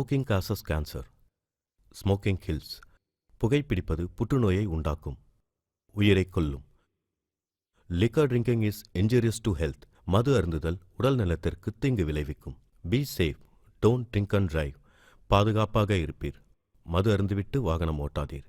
Smoking causes cancer. Smoking kills. புகைப்பிடிப்பது புற்றுநோயை உண்டாக்கும், உயிரைக் கொல்லும். Liquor drinking is injurious to health. மது அருந்துதல் உடல் நலத்திற்கு தீங்கு விளைவிக்கும். Be safe, don't drink and drive. பாதுகாப்பாக இருப்பீர். மது அருந்துவிட்டு வாகனம் ஓட்டாதீர்.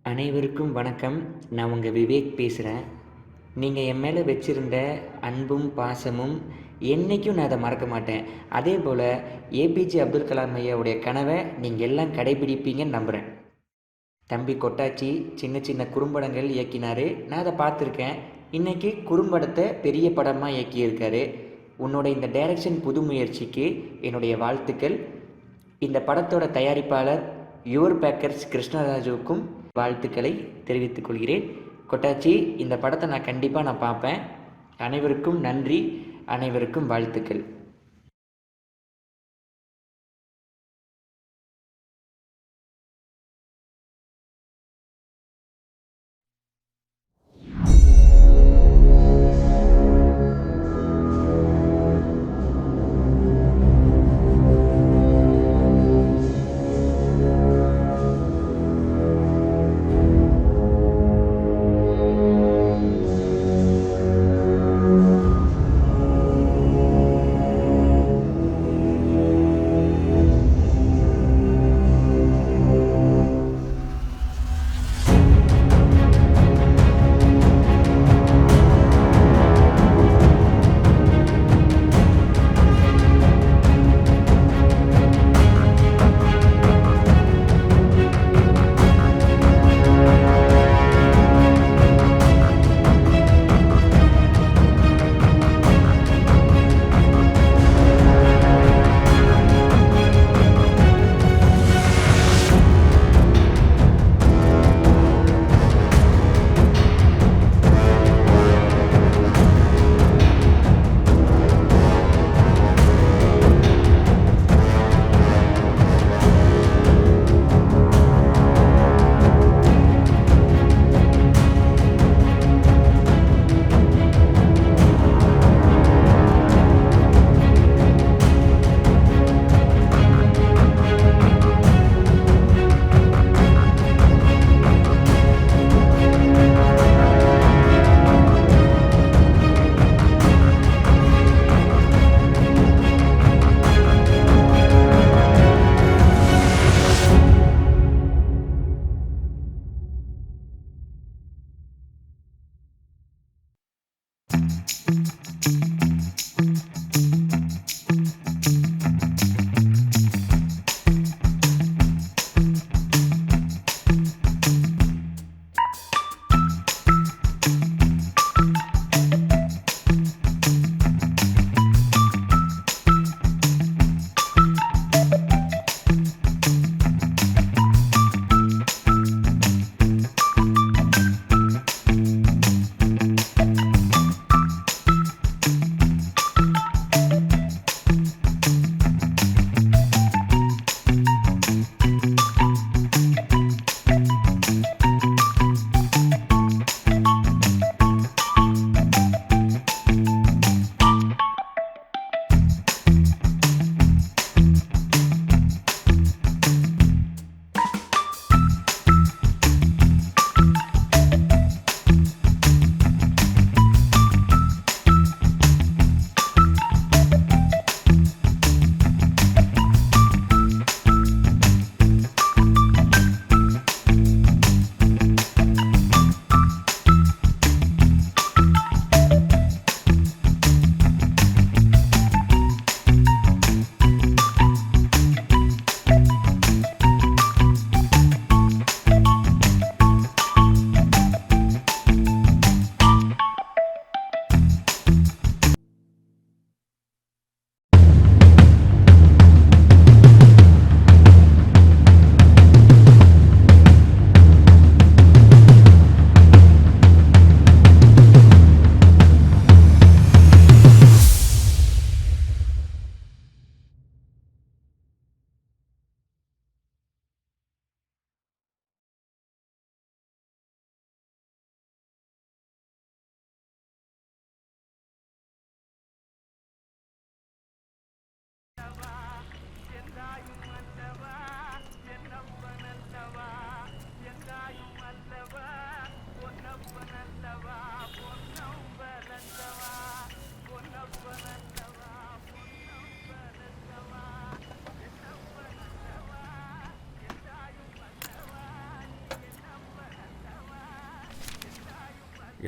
அனைவருக்கும் வணக்கம். நான் உங்கள் விவேக் பேசுகிறேன். நீங்கள் என் மேலே வச்சுருந்த அன்பும் பாசமும் என்றைக்கும் நான் அதை மறக்க மாட்டேன். அதே போல் ஏபிஜே அப்துல் கலாம் ஐயாவுடைய கனவை நீங்கள் எல்லாம் கடைபிடிப்பீங்கன்னு நம்புகிறேன். தம்பி கொட்டாச்சி சின்ன சின்ன குறும்படங்கள் இயக்கினார், நான் அதை பார்த்துருக்கேன். இன்றைக்கி குறும்படத்தை பெரிய படமாக இயக்கியிருக்காரு. உன்னோட இந்த டைரக்ஷன் புது முயற்சிக்கு என்னுடைய வாழ்த்துக்கள். இந்த படத்தோட தயாரிப்பாளர் யுவர் பேக்கர்ஸ் கிருஷ்ணராஜுவுக்கும் வாழ்த்துக்களை தெரிவித்துக் கொள்கிறேன். கொட்டாச்சி, இந்த படத்தை நான் கண்டிப்பாக பார்ப்பேன். அனைவருக்கும் நன்றி, அனைவருக்கும் வாழ்த்துக்கள்.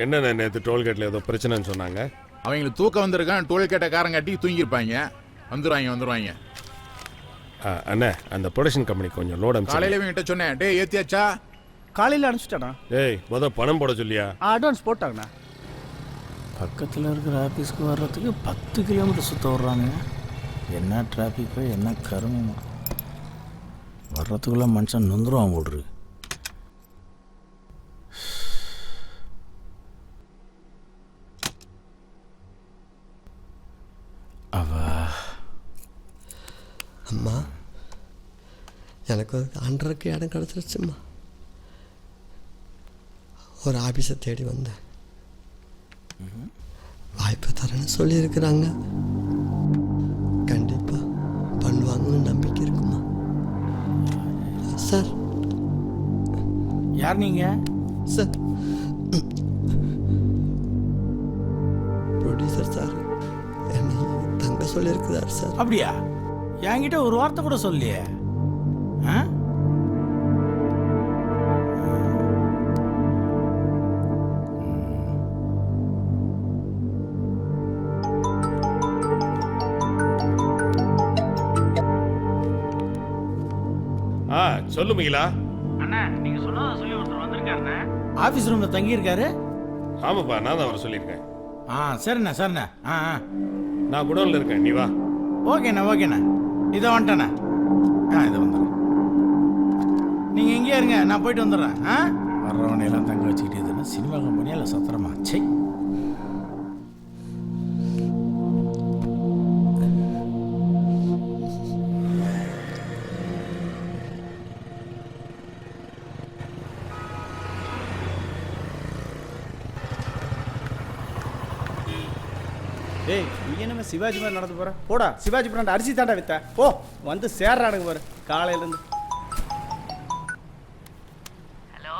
என்னண்ணே நேற்று டோல்கேட்டில் ஏதோ பிரச்சனைன்னு சொன்னாங்க. அவங்களுக்கு தூக்கம் வந்திருக்கான், டோல்கேட்டை காரம் காட்டி தூங்கியிருப்பாங்க. வந்துடுவாங்க. அண்ணே அந்த ப்ரொடக்ஷன் கம்பெனி கொஞ்சம் லோட் அனுப்பிச்சு. காலையில இவங்கிட்ட சொன்னேன், டே ஏத்தியாச்சா? காலையில் அனுப்பிச்சிட்டானா? ஏய் பணம் போட சொல்லியா? அட்வான்ஸ் போட்டாங்கண்ணா. பக்கத்தில் இருக்கிற ஆஃபீஸ்க்கு வர்றதுக்கு 10 கிலோமீட்டர் சுற்ற வர்றாங்க. என்ன டிராஃபிக்கோ என்ன கருமமோ. வர்றதுக்குள்ளே மனுஷன் நொந்துருவான் போடுரு. அம்மா, எனக்கு ஒரு அன்றரைக்கு இடம் கிடச்சிருச்சும்மா. ஒரு ஆஃபீஸை தேடி வந்தேன். வாய்ப்பு தரேன்னு சொல்லியிருக்கிறாங்க. கண்டிப்பாக பண்ணுவாங்கன்னு நம்பிக்கை இருக்குமா சார்? யார் நீங்கள்? சார், ப்ரொடியூசர் சார் என்னை தங்க சொல்லியிருக்கிறார் சார். அப்படியா? என்கிட்ட ஒரு வார்த்தை கூட சொல்லியே. சொல்லு மிகிலா. அண்ணா, நீங்கள் சொன்னதை சொல்லி ஒருத்தர் வந்திருக்காருண்ணே. ஆஃபீஸ் ரூமில் தங்கியிருக்காரு. ஆமாப்பா, நான் தான் அவரை சொல்லியிருக்கேன். சரிண்ணே. நான் குடோனில் இருக்கேன், நீ வா. ஓகேண்ணா. இதை வந்துட்டேண்ணே. இதை வந்துடுறேன். நீங்கள் எங்கேயா இருங்க, நான் போயிட்டு வந்துடுறேன். வர்றவனையெல்லாம் தங்க வச்சுக்கிட்டு இதுன்னா சினிமா கம்பெனியா இல்லை சத்திரமா? சே. டேய், நீ என்ன சிவாஜி மாதிரி நடந்து போற? போடா, சிவாஜி பிராண்ட் அரிசி தாண்டா வித்த. ஓ, வந்து சேர்றானுங்க பாரு காலையிலேருந்து. ஹலோ,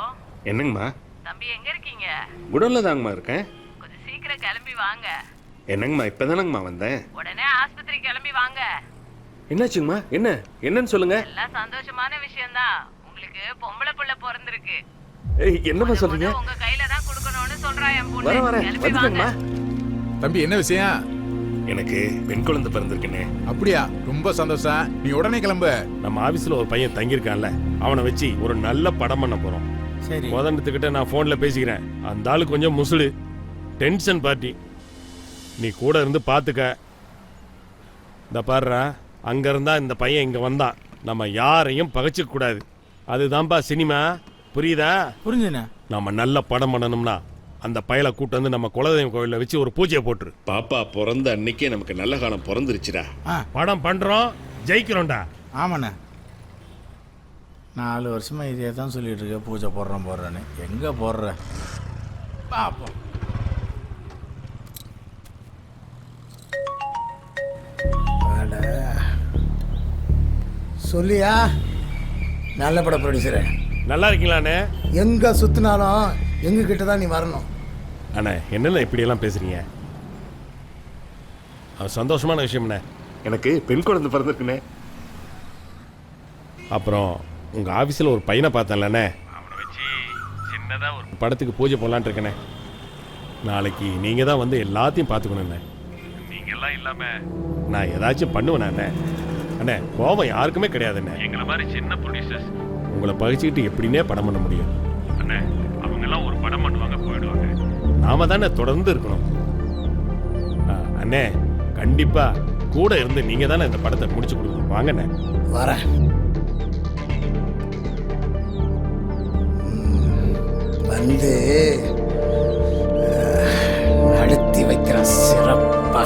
என்னங்கம்மா? தம்பி எங்க இருக்கீங்க? குடோனில் தாங்கம்மா இருக்கேன். கொஞ்சம் சீக்கிரம் கிளம்பி வாங்க. என்னங்கம்மா இப்போதானங்கம்மா வந்தேன். உடனே ஆஸ்பத்திரி கிளம்பி வாங்க. என்னாச்சுங்கம்மா? என்னன்னு சொல்லுங்க. எல்லாம் சந்தோஷமான விஷயம்தான். உங்களுக்கு பொம்பளை புள்ள பிறந்திருக்கு. என்னம்மா சொல்றீங்க? உங்க கையில தான் கொடுக்கணும்னு சொல்றா என் பொண்ணு. வரேன். கிளம்பி வாங்க. தம்பி, என்ன விஷயம்? எனக்கு பெண் குழந்தை பிறந்திருக்குண்ணே. அப்படியா? ரொம்ப சந்தோஷம். நீ உடனே கிளம்பு. நம்ம ஆபீஸ்ல ஒரு பையன் தங்கியிருக்கான்ல, அவனை வச்சு ஒரு நல்ல படம் பண்ண போறோம். சரி. உதனத்துக்கிட்ட நான் போன்ல பேசிக்கிறேன். அந்த ஆளு கொஞ்சம் முசுடு, டென்ஷன் பார்ட்டி. நீ கூட இருந்து பாத்துக்க. இந்த பாருடா, அங்க இருந்தா இந்த பையன் இங்க வந்தான், நம்ம யாரையும் பகைச்சிக்க கூடாது. அதுதான்பா சினிமா. புரியுதா? புரிஞ்சுண்ணே. நம்ம நல்ல படம் பண்ணணும்னா அந்த பயலை கூட்டு வந்து நம்ம குலதெய்வம் கோயிலில் வச்சு ஒரு பூஜையை போட்டுரு. பாப்பா பிறந்த அன்னைக்கே நமக்கு நல்ல காலம் பிறந்துருச்சுடா. படம் பண்றோம், ஜெயிக்கிறோம்டா. ஆமாண்ணே. 4 வருஷமா இதே தான் சொல்லிட்டு இருக்க, பூஜை போடுறேன்னு. எங்க போடுற பாப்போம். சொல்லியா? நல்ல பட ப்ரொடியூசரு. நல்லா இருக்கீங்களாண்ணே? எங்க சுத்தினாலும் எங்க கிட்ட தான் நீ வரணும். அண்ணே, என்னென்ன இப்படியெல்லாம் பேசுறீங்க? அது சந்தோஷமான விஷயம்ண்ணே. எனக்கு பெண் குழந்தை பிறந்திருக்குண்ணே. அப்புறம் உங்கள் ஆஃபீஸில் ஒரு பையனை பார்த்தேன்லண்ணே, அவனை வச்சு சின்னதாக ஒரு படத்துக்கு பூஜை போடலான்ட்டு இருக்கேண்ணே. நாளைக்கு நீங்கள் தான் வந்து எல்லாத்தையும் பார்த்துக்கணுண்ணே. நீங்கள்லாம் இல்லாமல் நான் ஏதாச்சும் பண்ணுவேண்ணே. அண்ணே, கோபம் யாருக்குமே கிடையாதுண்ணே. எங்களை மாதிரி சின்ன ப்ரொடியூசர்ஸ் உங்களை பகிச்சுக்கிட்டு எப்படின்னே படம் பண்ண முடியும் அண்ணே. அவங்கெல்லாம் ஒரு படம் பண்ணுவாங்க, போயிடுவாங்க. நாம தானே தொடர்ந்து இருக்கணும். அண்ணே, கண்டிப்பா கூட இருந்து நீங்க தானே இந்த படத்தை முடிச்சு கொடுக்கணும். வாங்கண்ணே. வரேன். வந்து நடத்தி வைக்கிற சிறப்பா.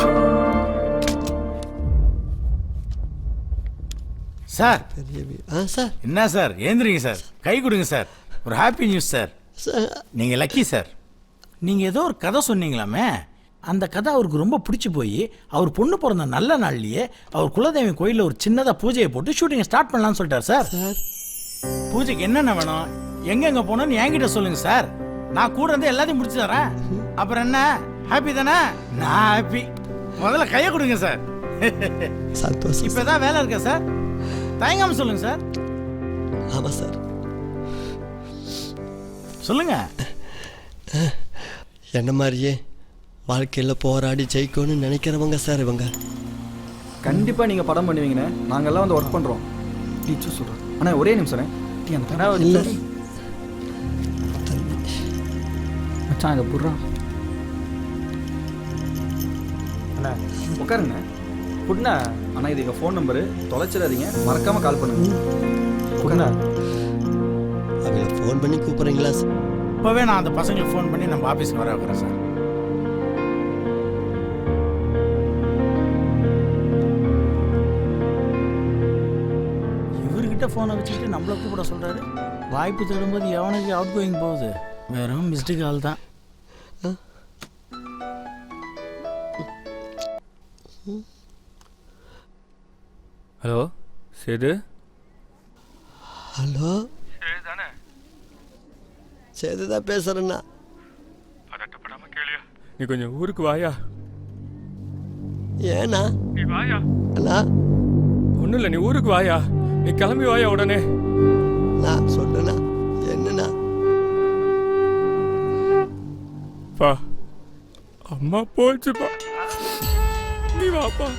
சார். சார், என்ன சார்? ஏந்திரிங்க சார், கை கொடுங்க சார். ஒரு ஹாப்பி நியூஸ் சார். நீங்கள் லக்கி சார். நீங்கள் ஏதோ ஒரு கதை சொன்னீங்களாமே, அந்த கதை அவருக்கு ரொம்ப பிடிச்சி போய் அவர் பொண்ணு பிறந்த நல்ல நாள்லயே அவர் குலதெய்வ கோயிலில் ஒரு சின்னதாக பூஜையை போட்டு ஷூட்டிங்கை ஸ்டார்ட் பண்ணலான்னு சொல்லிட்டார் சார். பூஜைக்கு என்னென்ன வேணும், எங்கெங்கே போகணும்னு என்கிட்ட சொல்லுங்க சார். நான் கூட இருந்து எல்லாத்தையும் முடிச்சு தரேன். அப்புறம் என்ன, ஹாப்பி தானே? நான் ஹாப்பி. முதல்ல கையை கொடுங்க சார். சந்தோஷம். இப்போ ஏதாவது வேலை இருக்கா சார்? தயங்காம சொல்லுங்க சார். ஆமாம் சார், சொல்லுங்க. என்ன மாதிரியே வாழ்க்கையில் போராடி ஜெயிக்கணும்னு நினைக்கிறவங்க சார் இவங்க. கண்டிப்பாக நீங்கள் படம் பண்ணுவீங்கண்ணே. நாங்கள்லாம் வந்து ஒர்க் பண்ணுறோம். டீச்சர் சொல்கிறேன். ஆனால் ஒரே நிமிஷம் டீ அந்த கடை இல்லை மச்சான் இதை புடுறா. அண்ணா உட்காருங்க புட்ண்ணா. ஆனால் இது எங்கள் ஃபோன் நம்பரு, தொலைச்சிடாதீங்க, மறக்காமல் கால் பண்ணுங்க. புட்ண்ணா அவங்கள ஃபோன் பண்ணி கூப்பிட்றீங்களா சார்? இப்போவே நான் அந்த பசங்களுக்கு ஃபோன் பண்ணி நம்ம ஆஃபீஸ்க்கு வர வைக்கிறேன் சார். இவர்கிட்ட ஃபோனை வச்சுக்கிட்டு நம்மளை கூப்பிட சொல்கிறாரு. வாய்ப்பு தேடும்போது எவனுக்கு அவுட் கோயிங் போகுது. வெறும் மிஸ்டு கால் தான். ஹலோ சேது. ஹலோ சேது தானே? சேது தான் பேசுகிறேண்ணா. பதட்டப்படாம கேளியா, நீ கொஞ்சம் ஊருக்கு வாயா. ஏண்ணா? நீ வாயா. அண்ணா ஒன்றும் இல்லை, நீ ஊருக்கு வாயா. நீ கிளம்பி வாயா உடனே. நான் சொல்லுண்ணா. என்னண்ணா? பா அம்மா போச்சுப்பா, நீ வாப்பா.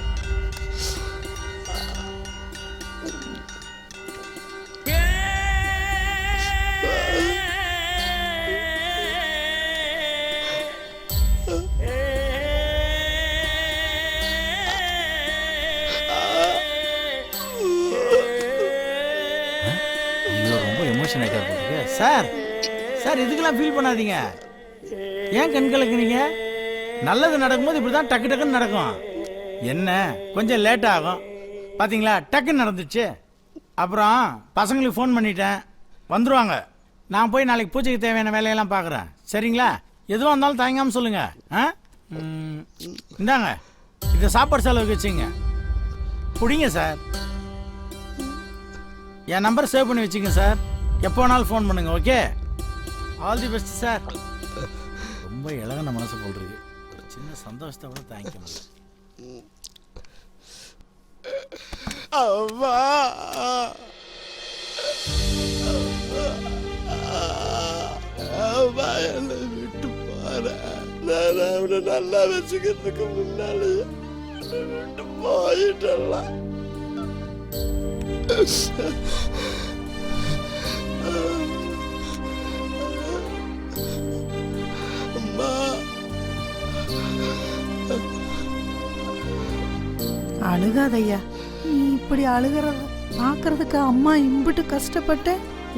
சார் சார் இதுக்கெல்லாம் ஃபீல் பண்ணாதீங்க. ஏன் கண் கலக்குறீங்க? நல்லது நடக்கும்போது இப்படி தான் டக்கு டக்குன்னு நடக்கும். என்ன கொஞ்சம் லேட் ஆகும் பார்த்தீங்களா, டக்குன்னு நடந்துச்சு. அப்புறம் பசங்களுக்கு ஃபோன் பண்ணிட்டேன், வந்துடுவாங்க. நான் போய் நாளைக்கு பூஜைக்கு தேவையான வேலையெல்லாம் பார்க்குறேன். சரிங்களா? எதுவாக இருந்தாலும் தயங்காமல் சொல்லுங்கள். இந்தாங்க, இதை சாப்பாடு செலவுக்கு வச்சுங்க. பிடிங்க சார். என் நம்பர் சேவ் பண்ணி வச்சுங்க சார். எப்போ வேணாலும் ஃபோன் பண்ணுங்க. Okay, all the best sir. ரொம்ப இழகன மனசு போல் இருக்கு. ஒரு சின்ன சந்தோஷத்தை கூட தாங்கிக்க முடியல. அம்மா அம்மா என்னை விட்டு போறேன். நான் அவனை நல்லா வச்சுக்கிறதுக்கு முன்னாலே விட்டு போயிட்டலாம். அம்மா அழுகாதையா. நீ இப்படி அழுகிறத பாக்குறதுக்கு அம்மா இம்பிட்டு கஷ்டப்பட்டு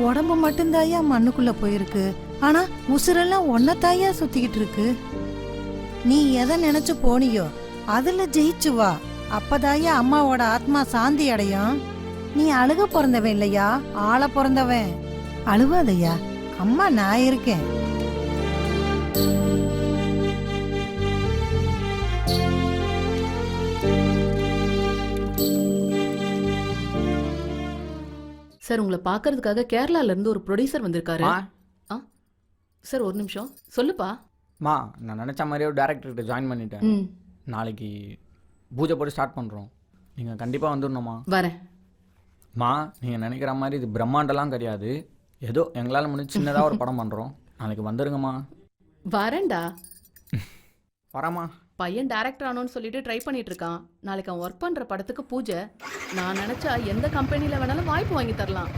உடம்பு மட்டும்தாயா மண்ணுக்குள்ள போயிருக்கு. ஆனா உசுரெல்லாம் ஒன்னத்தாயா சுத்திக்கிட்டு இருக்கு. நீ எதை நினைச்சு போனியோ அதுல ஜெயிச்சு வா. அப்பதாயா அம்மாவோட ஆத்மா சாந்தி அடையும். நீ அழுக பிறந்தவன் இல்லையா, ஆள பிறந்தவன். அழுவாதையா, அம்மா நான் இருக்கேன். சார் உங்களை பார்க்கறதுக்காக கேரளால இருந்து ஒரு ப்ரொடியூசர் வந்திருக்காரு. சார் ஒரு நிமிஷம் சொல்லுப்பா. மா நான் நினச்ச மாதிரியே ஒரு டேரக்டர்கிட்ட ஜாயின் பண்ணிட்டேன். நாளைக்கு பூஜை போட்டு ஸ்டார்ட் பண்ணுறோம். நீங்கள் கண்டிப்பாக வந்துடணுமா? வரேன். மா நீங்கள் நினைக்கிற மாதிரி இது பிரம்மாண்டெல்லாம் கிடையாது. ஏதோ எங்களால் முடிஞ்சு சின்னதாக ஒரு படம் பண்ணுறோம். நாளைக்கு வந்துடுங்கம்மா. வரேன்டா. வரேம்மா. பையன் டைரக்டர் ஆனோன்னு சொல்லிட்டு ட்ரை பண்ணிட்டு இருக்கான். நாளைக்கு அவன் ஒர்க் பண்ற படத்துக்கு பூஜை. நான் நினைச்சா எந்த கம்பெனில வேணாலும் வாய்ப்பு வாங்கி தரலாம்.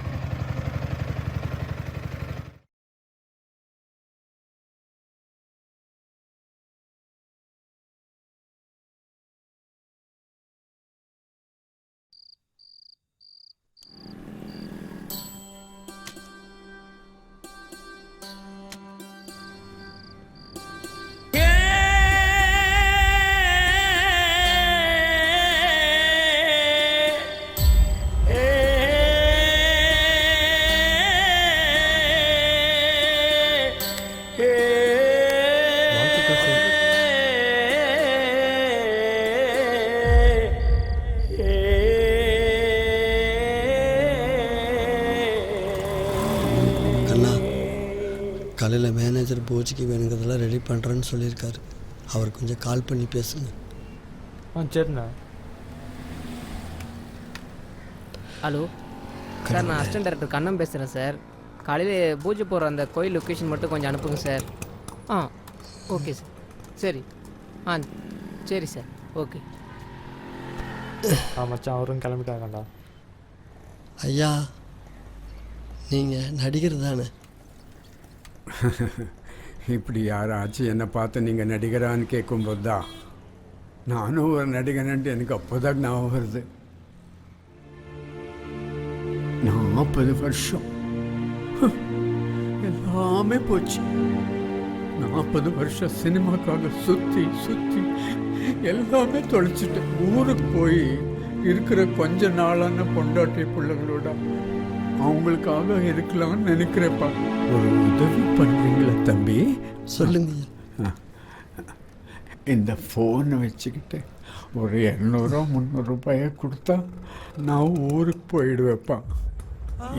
காலையில் மேனேஜர் பூஜைக்கு வேணுங்கிறதெல்லாம் ரெடி பண்ணுறேன்னு சொல்லியிருக்காரு. அவர் கொஞ்சம் கால் பண்ணி பேசுங்க. சரிண்ணா. ஹலோ சார், நான் அசிஸ்டன்ட் டைரக்டர் கண்ணன் பேசுகிறேன் சார். காலையில் பூஜை போடுற அந்த கோயில் லொக்கேஷன் மட்டும் கொஞ்சம் அனுப்புங்க சார். Okay sir. சரி. ஆ சரி சார். ஓகே. மச்சான் அவரும் கிளம்பிட்டாங்கடா. ஐயா நீங்கள் நடிகர் தானே? இப்படி யாராச்சும் என்னை பார்த்து நீங்கள் நடிகரான்னு கேட்கும்போது தான் நானும் ஒரு நடிகன்ட்டு எனக்கு அப்போதான் ஞாபகம் வருது. 40 வருஷம் எல்லாமே போச்சு. 40 வருஷம் சினிமாக்காக சுற்றி சுற்றி எல்லாமே தொலைச்சிட்டேன். ஊருக்கு போய் இருக்கிற கொஞ்ச நாளான பொண்டாட்டி பிள்ளைகளோட அவங்களுக்காக இருக்கலாம்னு நினைக்கிறேப்பா. ஒரு உதவி பண்ணுறீங்களா தம்பி? சொல்லுங்க. இந்த ஃபோனை வச்சுக்கிட்டு ஒரு 200-300 ரூபாயை கொடுத்தா நான் ஊருக்கு போயிடுவேப்பா.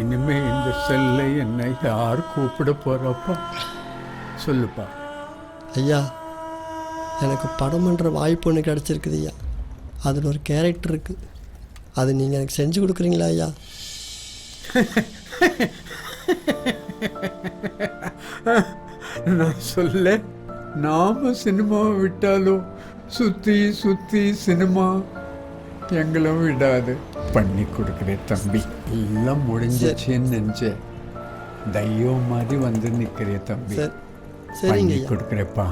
இனிமே இந்த செல்லை என்னை யார் கூப்பிட போகிறப்பா? சொல்லுப்பா. ஐயா எனக்கு படம் பண்ணுற வாய்ப்பு ஒன்று கிடச்சிருக்குது ஐயா. அதில் ஒரு கேரக்டர் இருக்குது. அது நீங்கள் எனக்கு செஞ்சு கொடுக்குறீங்களா ஐயா? நான் சொல்ல, நாம சினிமாவை விட்டாலும் சுற்றி சுற்றி சினிமா எங்களும் விடாது. பண்ணி கொடுக்குறேன் தம்பி. எல்லாம் முடிஞ்சிச்சுன்னு நினச்சேன். தெய்வம் மாதிரி வந்து நிற்கிறேன் தம்பி. பண்ணி கொடுக்குறேப்பா.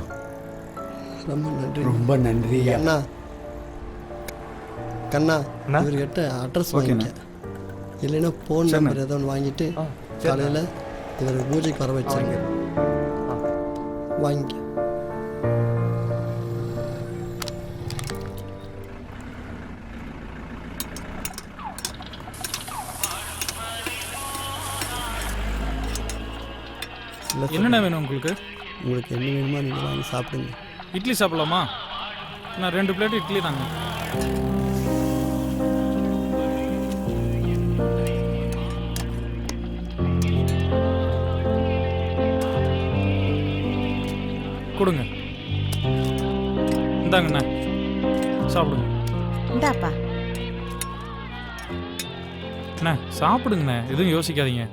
ரொம்ப நன்றி. ரொம்ப நன்றி அண்ணா. கண்ணா இவர்கிட்ட அட்ரஸ் வாங்கிக்க. இல்லைன்னா ஃபோன் நம்பர் ஏதோ ஒன்று வாங்கிட்டு காலையில் இவர் பூஜைக்கு வர வச்சாங்க. வாங்கிக்க. என்னென்ன வேணும் உங்களுக்கு? உங்களுக்கு என்ன வேணுமோ நீங்கள் வாங்கி சாப்பிடுங்க. இட்லி சாப்பிடலாமா? நான் 2 பிளேட் இட்லி தாங்க. கொடுங்க. இந்தாங்கண்ணா சாப்பிடுங்க. இந்தாப்பா. அண்ணா சாப்பிடுங்கண்ணே, எதுவும் யோசிக்காதீங்க.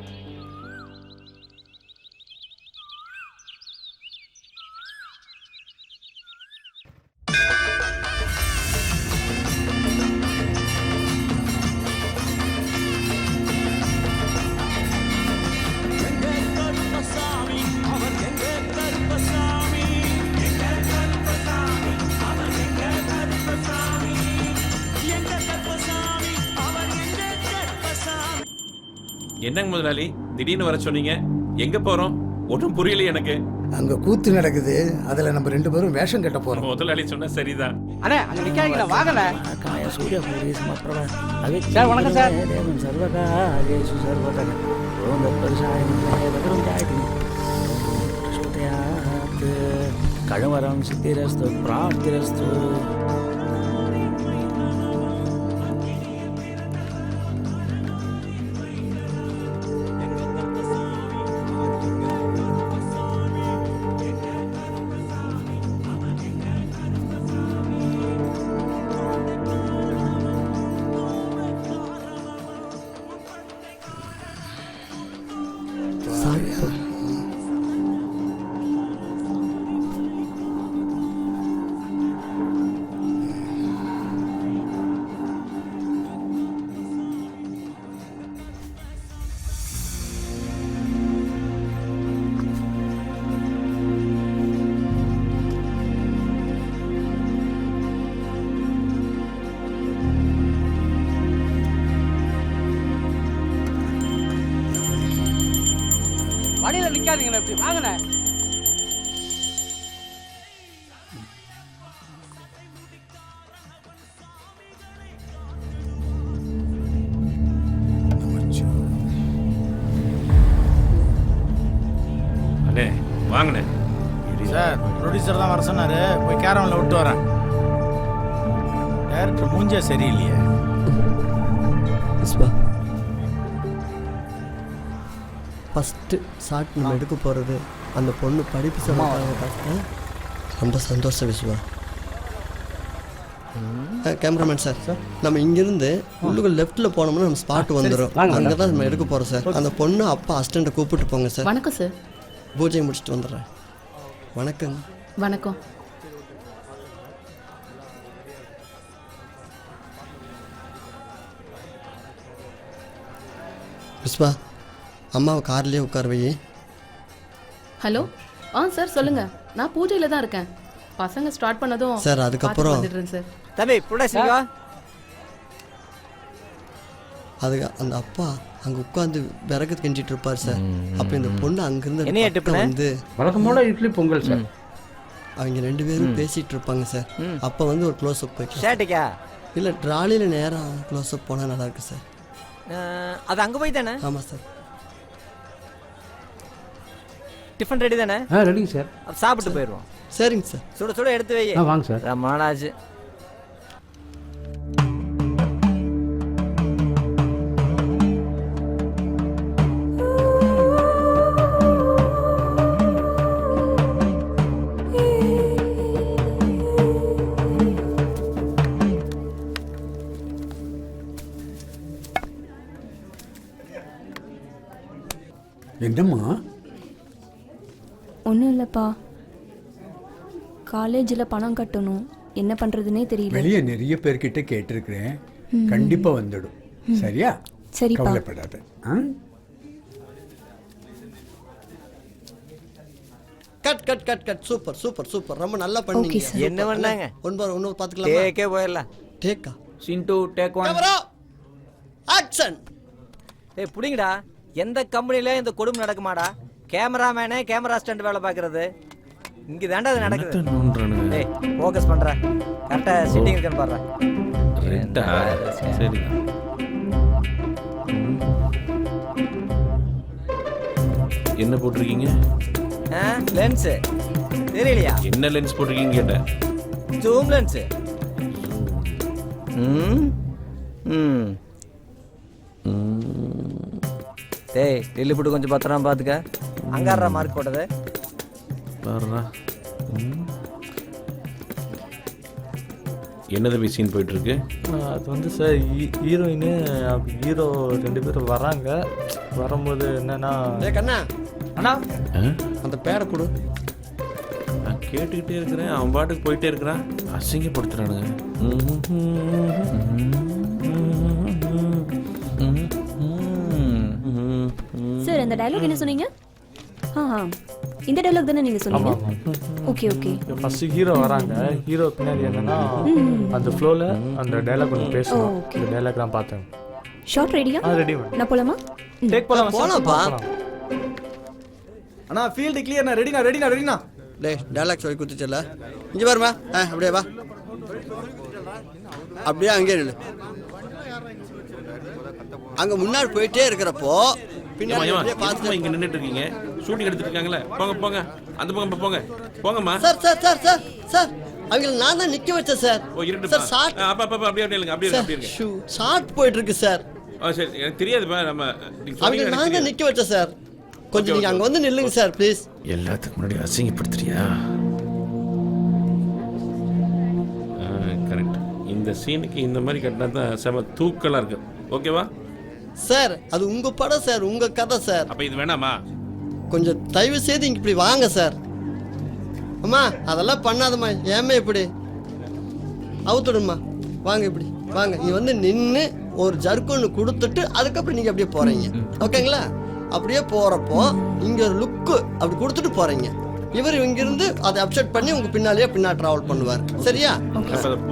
என்னங்க முதலாளி திடீர்னு வர சொன்னீங்க? எங்க போறோம்? ஒன்றும் புரியல எனக்கு. அங்க கூத்து நடக்குது. அதுல நம்ம 2 பேரும் வேஷம் கட்ட போறோம். முதலாளி சொன்னா சரிதான். அண்ணே அங்க நிக்காதீங்க, வாங்கல. காய சூர்யா பூரி சமப்ரப. சார் வணக்கம் சார். தேவன் சர்வகா இயேசு சர்வகா. ஓம் தத்பரிசாய நமः ஜாயதி. ஸ்துத்யாத் கழவரம் சித்திரஸ்து பிராப்திரஸ்து. வழியில நிக்காதீங்கண்ணே, இப்படி வாங்கண்ணே. அண்ணே வாங்கண்ணே. சார் ப்ரொடியூசர் தான் வர சொன்னாரு. போய் கேரமில் விட்டு வரேன். டேரக்டர் மூஞ்சே சரியில்லையே. ஃபஸ்ட்டு ஷார்ட் நம்ம எடுக்க போகிறது அந்த பொண்ணு படிப்பு செலவு. ரொம்ப சந்தோஷம் விஸ்வா. கேமராமேன் சார், நம்ம இங்கேருந்து உள்ளுக்கு லெஃப்ட்டில் போனோம்னா நம்ம ஸ்பாட் வந்துடும். அங்கே தான் நம்ம எடுக்க போகிறோம் சார். அந்த பொண்ணு அப்பா அசிஸ்டண்ட்டை கூப்பிட்டு போங்க சார். வணக்கம் சார். பூஜை முடிச்சுட்டு வந்துடுறேன். வணக்கம். வணக்கம். புஷ்பா அம்மாவை கார்லேயே உட்கார வை. ஹலோ சார் சொல்லுங்க. நான் பூஜையில தான் இருக்கேன். பசங்க ஸ்டார்ட் பண்ணதும் சார் அதுக்கப்புறம் வந்துடுறேன் சார். தம்பி புடசிங்க. அதுக்கு அந்த அப்பா அங்கே உட்காந்து விறகு கெஞ்சிட்டு இருப்பார் சார். அப்போ இந்த பொண்ணு அங்கிருந்து என்ன டிஃபன் வந்து வழக்கம்போல இட்லி பொங்கல் சார். அவங்க 2 பேரும் பேசிட்டு இருப்பாங்க சார். அப்போ வந்து ஒரு க்ளோஸ் அப் போய்க்கலாம். ஷேட்டிக்கா இல்லை ட்ராலியில் நேரம் க்ளோஸ் அப் போனால் நல்லா இருக்கு சார். அது அங்கே போய் தானே? ஆமாம் சார். டிஃபன் ரெடி தானே? ரெடிங்க சார். சாப்பிட்டு போயிடுவோம். சரிங்க சார். சுட சுட எடுத்து வை. வாங்க சார். ரமானாஜ் என்னம்மா? ஒன்றும் இல்லைப்பா, காலேஜில் பணம் கட்டணும், என்ன பண்ணுறதுனே தெரியல. வெளியே நிறைய பேர்கிட்ட கேட்டிருக்கிறேன், கண்டிப்பாக வந்துடும். சரியா? சரிப்பா. கவலைப்படாத. Cut cut cut cut. Super super super. ரொம்ப நல்லா பண்ணீங்க. என்ன பண்ணாங்க? ஒன்று பார்த்துக்கலாம். டேக்கே போயிடலாம். டேக்கா சிண்டு டேக் ஒன். ஆக்ஷன். ஏய் புடிங்கடா. எந்த கம்பெனில இந்த கொடுமை நடக்குமாடா? கேமராமேனே கேமரா ஸ்டண்ட் வேலை பார்க்கறது இங்கே தாண்டா அது நடக்குது. ஏய் ஃபோக்கஸ் பண்ற. கரெக்டா சிட்டிங் இருக்கன்னு பாரு. ரெட்டா சரி. என்ன போட்டிருக்கீங்க? லென்ஸ் தெரியலையா? என்ன லென்ஸ் போட்டிருக்கீங்க கேட்டேன். Zoom lens. டேய் டெல்லி போட்டு கொஞ்சம் பத்திரம் பார்த்துக்க. அங்காரா மார்க் போட்டது பாருடா. என்ன தம்பி சீன் போயிட்டு இருக்கு? அது வந்து சார் ஹீரோயின் ஹீரோ 2 பேரும் வராங்க. வரும்போது என்னன்னா கண்ணா அண்ணா அந்த பேரை கொடு. நான் கேட்டுக்கிட்டே இருக்கிறேன், அவன் பாட்டுக்கு போயிட்டே இருக்கிறான். அசிங்கப்படுத்துறானுங்க. சார் இந்த டயலாக் என்ன சொன்னீங்க? இந்த டயலாக் தானே நீங்க சொன்னீங்க? Okay okay. ஃபர்ஸ்ட் ஹீரோ வராங்க. ஹீரோ பின்னாடி என்னன்னா அந்த ஃப்ளோல அந்த டயலாக் ஒன்று பேசணும். இந்த டயலாக் நான் பார்த்தேன். ஷார்ட் ரெடியா? Ready ma'am. நான் போலாமா? டேக் போலாமா? அண்ணா ஃபீல்ட் கிளியர். நான் ரெடினா. டேய் டயலாக் சொல்லி குத்துச்சல. இங்கே பாருமா. அப்படியே வா. அப்படியே அங்கே நில்லு. அங்க முன்னாடி போயிட்டே இருக்கிறப்போ பின்னாடி பார்த்து இங்க நின்னுட்டு இருக்கீங்க. ஷூட்டிங் எடுத்துட்டு இருக்காங்கல. போங்க போங்க. அந்த பக்கம் போங்க. போங்கம்மா. Sir sir sir sir sir அவங்கள நான் தான் நிக்க வச்சேன் சார். ஓ இருட்டு சார் ஷார்ட். அப்படியே இருங்க. அப்படியே இருங்க. ஷார்ட் போயிட்டு இருக்கு சார். சரி எனக்கு தெரியாதுப்பா. நம்ம அவங்கள நான் தான் நிக்க வச்சேன் சார். கொஞ்சம் நீங்க அங்க வந்து நில்லுங்க சார் ப்ளீஸ். எல்லாத்துக்கு முன்னாடி அசிங்கப்படுத்துறியா? கரெக்ட். இந்த சீனுக்கு இந்த மாதிரி கட்டினா தான் செம தூக்கலா இருக்கு. ஓகேவா சார்? அது உங்க படம் சார், உங்க கதை சார். அப்ப இது வேணாமா? கொஞ்சம் தயவு செய்து இங்க இப்படி வாங்க சார். அம்மா அதெல்லாம் பண்ணாதம்மா. ஏமே இப்படி அவுத்துடுமா. வாங்க இப்படி வாங்க. நீ வந்து நின்று ஒரு ஜர்க்கு ஒன்று கொடுத்துட்டு அதுக்கப்புறம் நீங்க அப்படியே போறீங்க. ஓகேங்களா? அப்படியே போறப்போ இங்க ஒரு லுக்கு அப்படி கொடுத்துட்டு போறீங்க. இவர் இங்கிருந்து அதை அப்செட் பண்ணி உங்க பின்னாலேயே டிராவல் பண்ணுவார். சரியா?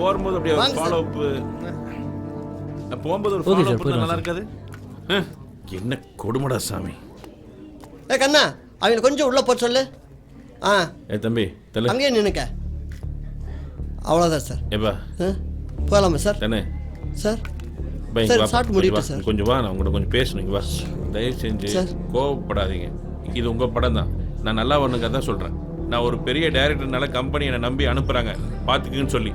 போகும்போது அப்படியே ஃபாலோ அப். போகும்போது ஒரு ஃபாலோ அப் நல்லா இருக்காது. என்ன கொடுமடா சாமி. கண்ணா அவங்க கொஞ்சம் உள்ள போக சொல்லு. தம்பி அங்கேயே நினைக்க. அவ்வளோதான் சார். ஏப்பா போகலாமா சார்? தானே சார். சார் ஷார்ட் முடிட்டு சார். கொஞ்சம் வா, நான் உங்கள்கிட்ட கொஞ்சம் பேசணும். வா தயவு செஞ்சு கோவப்படாதீங்க. இது உங்க படம் தான். நான் நல்லா ஒண்ணுங்க தான் சொல்றேன். நான் ஒரு பெரிய டைரக்டர்னால கம்பெனி என்னை நம்பி அனுப்புறாங்க பார்த்துக்குன்னு சொல்லி.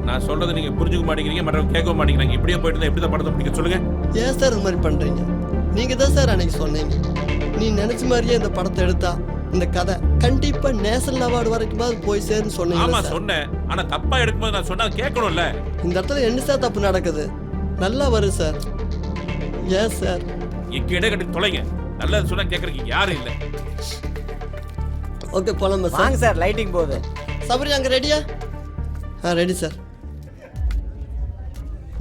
நான் சொல்றதை நீங்க புரிஞ்சுக்க மாட்டேங்கிறீங்க, மற்றவங்க கேட்க மாட்டேங்கிறாங்க. இப்படியே போயிட்டு தான் எப்படி தான் படத்தை பிடிக்க சொல்லுங்க. ஏன் சார் இது மாதிரி பண்றீங்க? நீங்க தான் சார் அன்னைக்கு சொன்னீங்க, நீ நினைச்ச மாதிரியே இந்த படத்தை எடுத்தா இந்த கதை கண்டிப்பா நேஷனல் அவார்டு வரைக்கும் போய் சேருன்னு சொன்னீங்க. ஆமா சொன்னேன். ஆனா தப்பா எடுக்கும்போது நான் சொன்னா கேட்கணும்ல. இந்த இடத்துல என்ன சார் தப்பு நடக்குது? நல்லா வரும் சார். ஏன் சார் இங்க இடம் கட்டி தொலைங்க. நல்லா சொன்னா கேட்கறதுக்கு யாரும் இல்லை. ஓகே போலாமா சார்? வாங்க சார். லைட்டிங் போகுது. சபரி அங்கே ரெடியா? Ready sir.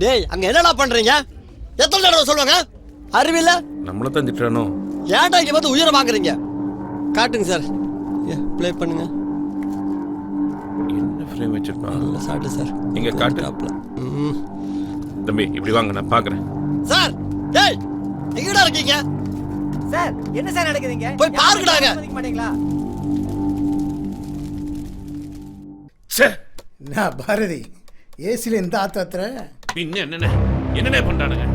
டேய் அங்கே என்னடா பண்ணுறீங்க? எத்தனை தடவை சொல்லுவாங்க? அறிவில்ல? நம்மள தான் திட்டுறானோ? ஏன்டா இங்கே வந்து உயிரை வாங்குறீங்க? காட்டுங்க சார். ப்ளே பண்ணுங்க. என்ன ஃப்ரேம் வச்சிருப்பான்? நல்ல சாட்டு சார். இங்க காட்டு. தம்பி இப்படி வாங்க, நான் பார்க்குறேன். சார் டேய் எங்கடா இருக்கீங்க? சார் என்ன சார் நடக்குதுங்க? போய் பாருங்கடாங்க. மாட்டீங்களா? என்ன பாரதி ஏசில இந்த ஆத்தாத்திர பின்ன என்னென்ன பண்றானுங்க?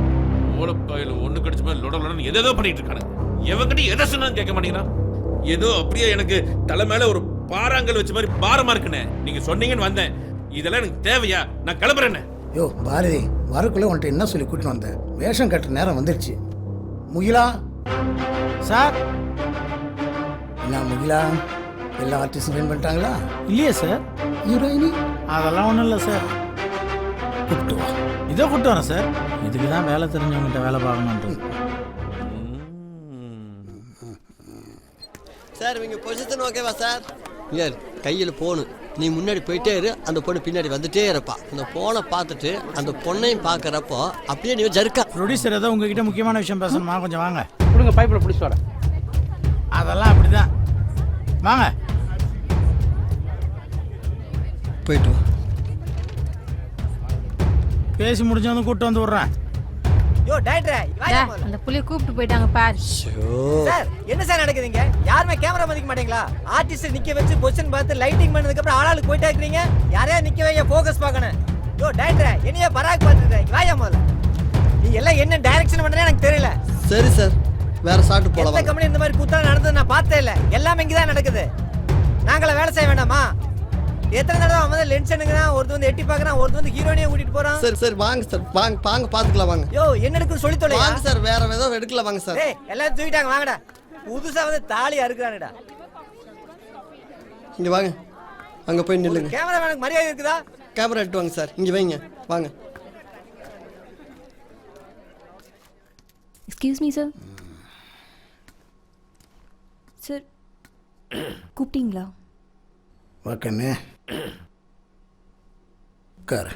ஓலப்பாயில ஒண்ணு கடிச்ச மாதிரி லொடலொடன்னு எதோ பண்ணிட்டு இருக்கானுங்க. எவங்கிட்ட எதை சொன்னாலும் கேட்க மாட்டேங்கிறான். ஏதோ அப்படியே எனக்கு தலை மேல ஒரு பாறாங்கல் வச்ச மாதிரி பாரமா இருக்குண்ணே. நீங்க சொன்னீங்கன்னு வந்தேன். இதெல்லாம் எனக்கு தேவையா? நான் கிளம்புறேன்னு. யோ பாரதி வரக்குள்ள உன்ட்ட என்ன சொல்லி கூட்டிட்டு வந்தேன்? வேஷம் கட்டுற நேரம் வந்துருச்சு. முகிலா சார். என்ன முகிலா, எல்லா ஆர்டிஸ்டும் ஜாயின் பண்ணிட்டாங்களா? இல்லையே சார். ஹீரோயினி? அதெல்லாம் ஒன்றும் இல்லை சார். கூப்பிட்டு வா. இதோ கூப்பிட்டு வரேன் சார். இதுக்கு தான் வேலை தெரிஞ்சவங்ககிட்ட வேலை பார்க்கணுன்றது. சார் இவங்க பொசிஷன் ஓகேவா சார்? யார் கையில் போனு, நீ முன்னாடி போயிட்டே இரு, அந்த பொண்ணு பின்னாடி வந்துட்டே இருப்பா. அந்த பொண்ணை பார்த்துட்டு அந்த பொண்ணையும் பார்க்குறப்போ அப்படியே நீ ஜர்க்கா. ப்ரொடியூசர் ஏதோ உங்ககிட்ட முக்கியமான விஷயம் பேசணுமா? கொஞ்சம் வாங்க. கொடுங்க பைப்பில் பிடிச்சி வரேன். அதெல்லாம் அப்படிதான். வாங்க போயிட்டு வா. பேசி முடிஞ்சவங்க கூப்பிட்டு வந்து விட்றேன். யோ டைரக்டர் அந்த புள்ளைய கூப்பிட்டு போயிட்டாங்க பார். சார் என்ன சார் நடக்குதுங்க? யாருமே கேமரா மதிக்க மாட்டீங்களா? ஆர்டிஸ்ட் நிக்க வச்சு பொசிஷன் பார்த்து லைட்டிங் பண்ணதுக்கு அப்புறம் ஆளாளுக்கு போயிட்டே இருக்கீங்க. யாரையா நிக்க வைங்க, ஃபோக்கஸ் பார்க்கணும். யோ டைரக்டர் என்னைய பராக் பார்த்துட்டு வாயா முதல்ல. நீ எல்லாம் என்ன டைரக்ஷன் பண்றேன்னு எனக்கு தெரியல. சரி சார் வேற சாட்டு போலாம். எந்த கம்பெனி இந்த மாதிரி கூத்தா நடந்தது நான் பார்த்தே இல்ல. எல்லாமே இங்க தான் நடக்குது. நாங்கள வேலை செய்ய வேண்டாமா? எத்தனை தடவை வந்து லென்ஸ் எடுங்கறான், ஒருத்தன் வந்து எட்டி பார்க்கறான், ஒருத்தன் வந்து ஹீரோயினியை கூட்டிட்டு போறான். சரி சரி வாங்க சார், வாங்க பாத்துக்கலாம் வாங்க. யோ என்ன எடுக்குன்னு சொல்லி தொலை. வாங்க சார், வேற ஏதோ எடுக்கல வாங்க சார். டேய் எல்லாம் தூக்கிட்டாங்க வாங்கடா. புதுசா வந்து தாலி அறுக்குறானடா. இங்க வாங்க, அங்க போய் நில்லுங்க. கேமராமேனுக்கு மரியாதை இருக்குதா? கேமரா எடுத்து வாங்க சார், இங்க வைங்க வாங்க. Excuse me sir. சார் கூப்பிட்டீங்களா? வாக்கண்ணே உட்கார்.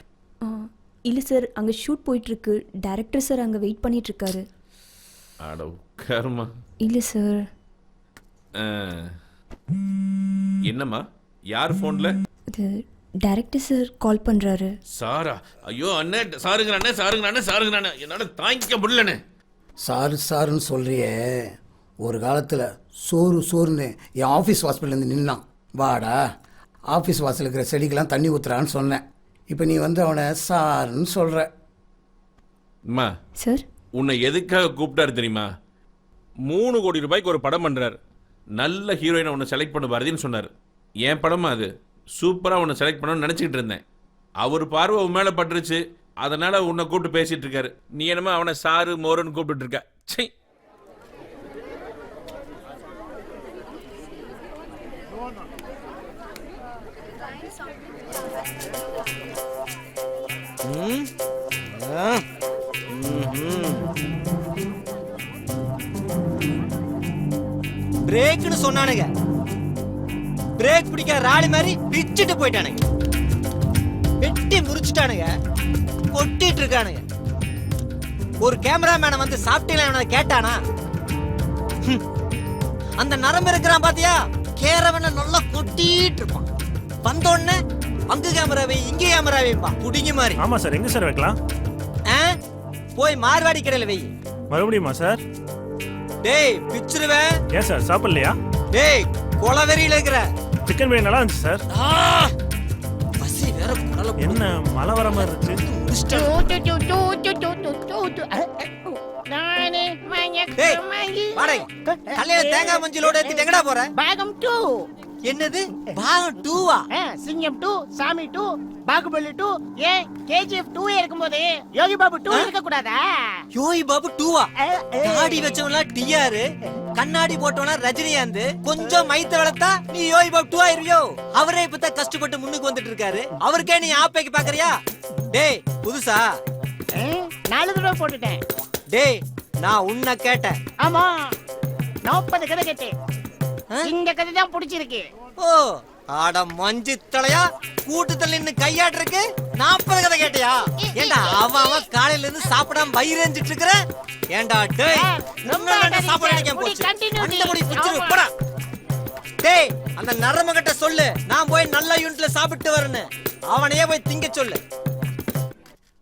இல்லை சார், அங்கே ஷூட் போயிட்டுருக்கு. டைரக்டர் சார் அங்கே வெயிட் பண்ணிகிட்ருக்காரு. அட உட்காருமா. இல்லை சார். என்னம்மா, யார் ஃபோனில்? இது டைரக்டர் சார் கால் பண்ணுறாரு. சாரா? ஐயோ அண்ணே, சாருங்கிறானே சாருங்கிறானே சாருங்கிறானே, என்னால் தாங்கிக்க முடியலண்ணே. சாருன்னு சொல்கிறியே, ஒரு காலத்தில் சோறுன்னு என் ஆஃபீஸ் வாசல்லேருந்து நின்னான். வாடா ஆஃபீஸ் வாசல் இருக்கிற செடிக்கெல்லாம் தண்ணி ஊற்றுறான்னு சொன்னேன். இப்போ நீ வந்து அவனை சாருன்னு சொல்கிற. அம்மா சார் உன்னை எதுக்காக கூப்பிட்டாரு தெரியுமா? 3 கோடி ரூபாய்க்கு ஒரு படம் பண்ணுறாரு. நல்ல ஹீரோயினை உன்னை செலக்ட் பண்ண பாரதின்னு சொன்னார். என் படமா அது? சூப்பராக உன்னை செலக்ட் பண்ணணும்னு நினச்சிக்கிட்டு இருந்தேன். அவர் பார்வை உன் மேலே பட்டுருச்சு, அதனால் உன்னை கூப்பிட்டு பேசிகிட்டு இருக்காரு. நீ என்னமோ அவனை சாரு மோருன்னு கூப்பிட்டு இருக்க. சரி பிரேக்னு சொன்னானுங்க, பிரேக் பிடிக்க ராலி மாதிரி பிச்சுட்டு போயிட்டானுங்க. வெட்டி முறிச்சிட்டானுங்க, கொட்டிட்டு இருக்கானுங்க. ஒரு கேமராமேனை வந்து சாப்பிட்டீங்களா கேட்டானா? அந்த நரம்பு இருக்கிறான் பாத்தியா, கேரவனை நல்லா கொட்டிட்டு இருப்பான். வந்தோடனே அங்க கேமராவை இங்க கேமரா வைப்பா, புடிங்கி மாதிரி. ஆமா சார். எங்க சார் வைக்கலாம்? போய் மார்வாடி கடையில வை. மறுபடியுமா சார்? டேய் பிச்சிருவேன். ஏன் சார் சாப்பிடலையா? டேய் கொலவெறியில இருக்கிற. சிக்கன் பிரியாணி நல்லா இருந்துச்சு சார். பசி வேற குரல. என்ன மழை வர மாதிரி இருக்கு? தேங்காய் மஞ்சளோட ஏத்திட்டு எங்கடா போற? பாகம் 2. என்னது பாகம் 2வா? சிங்கம் 2, சாமி 2, பாகுபலி 2, ஏன் கேஜிஎஃப் 2 இருக்கும்போது யோகி பாபு 2 இருக்க கூடாதா? யோகி பாபு 2வா? தாடி வச்சவனா டிஆர், கண்ணாடி போட்டவனா ரஜினிகாந்த், கொஞ்சம் மைத்த வளர்த்தா நீ யோகி பாபு 2 ஆயிருவியோ? அவரே இப்பதான் கஷ்டப்பட்டு முன்னுக்கு வந்துட்டு இருக்காரு, அவருக்கே நீ ஆப்பைக்கு பாக்குறியா? டேய் புதுசா 4 தடவை போட்டுட்டேன். டேய் நான் உன்னை கேட்டேன். ஆமா 40 கதை கேட்டேன். இந்த கதை தான் பிடிச்சிருக்கு. ஓ ஆட மஞ்சு தலையா கூட்டத்துல நின்னு கையாட்டுருக்கு 40 கதை கேட்டியா? ஏண்டா அவன் காலையில இருந்து சாப்பிடாம வயிறஞ்சிட்டு இருக்கிற? ஏண்டா டேய் சாப்பாடு நினைக்காம போச்சு. அந்த முடி பிச்சிரு போடா. டேய் அந்த நரமகட்ட சொல்லு நான் போய் நல்ல யூனிட்ல சாப்பிட்டு வரேன்னு. அவனையே போய் திங்க சொல்லு.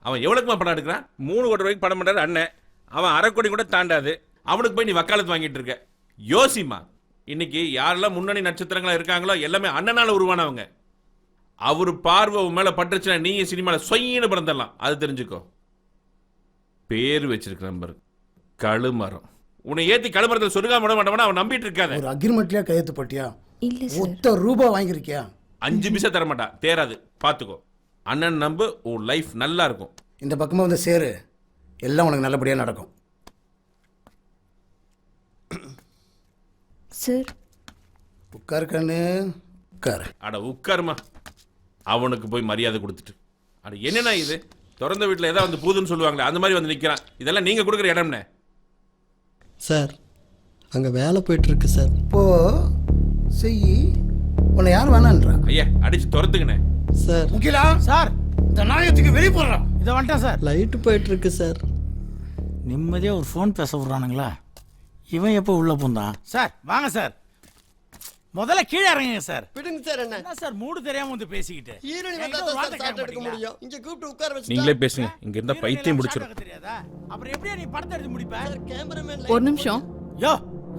அவன் எவ்வளவுக்குமா படம் எடுக்கிறான்? 3 கோடி ரூபாய்க்கு படம் பண்றாரு அண்ணன். அவன் 1/2 கோடி கூட தாண்டாது. அவனுக்கு போய் நீ வக்காலத்து வாங்கிட்டு இருக்க. யோசிமா, இன்னைக்கு யாரெல்லாம் முன்னணி நட்சத்திரங்களா இருக்காங்களோ எல்லாமே அண்ணனால உருவானவங்க. அவரு பார்வை உன் மேல பட்டுச்சுன்னா நீங்க சினிமால சொயின்னு பிறந்தரலாம். அது தெரிஞ்சுக்கோ. பேர் வச்சிருக்க நம்பர் கழுமரம். உன்னை ஏத்தி கழுமரத்தில் சொருகாம விட மாட்டவனா அவன் நம்பிட்டு இருக்காத. ஒரு அக்ரிமெண்ட்லயே கையெழுத்து போட்டியா? இல்ல ஒத்த ரூபா வாங்கியிருக்கியா? 5 பைசா தர மாட்டான். தேராது, பாத்துக்கோ. அண்ணன் நம்பு, உன் லைஃப் நல்லா இருக்கும். இந்த பக்கமாக வந்து சேரு, எல்லாம் உனக்கு நல்லபடியாக நடக்கும். சார் உட்கார் கண்ணு உட்கார். அட உட்காருமா. அவனுக்கு போய் மரியாதை கொடுத்துட்டு அட என்னன்னா இது? திறந்த வீட்டில் ஏதாவது வந்து பூதுன்னு சொல்லுவாங்களே அந்த மாதிரி வந்து நிற்கிறான். இதெல்லாம் நீங்கள் கொடுக்குற இடம்னே. சார் அங்கே வேலை போயிட்டுருக்கு சார். இப்போ செய்யி, உன்னை யார் வேணான்றா? ஐயா அடிச்சு துரத்துங்கண்ணே. சார் முக்கிலா சார், இந்த நாயத்துக்கு வெளியே போடுறான். இதை வந்துட்டேன் சார். லைட்டு போயிட்டுருக்கு சார். நிம்மதியாக ஒரு ஃபோன் பேச விட்றானுங்களா? இவன் எப்போ உள்ளே பூந்தான்? சார் வாங்க சார், முதல்ல கீழே இறங்குங்க சார். விடுங்க சார். என்ன சார் மூடு தெரியாம வந்து பேசிக்கிட்டு? ஹீரோயின் வந்தா தான் சார் சாட் எடுக்க முடியும். இங்க கூப்பிட்டு உட்கார வச்சு நீங்களே பேசுங்க. இங்க இருந்தா பைத்தியம் முடிச்சிரும். தெரியாதா? அப்புறம் எப்படியா நீ படத்தை எடுத்து முடிப்ப? கேமராமேன் ஒரு நிமிஷம். யோ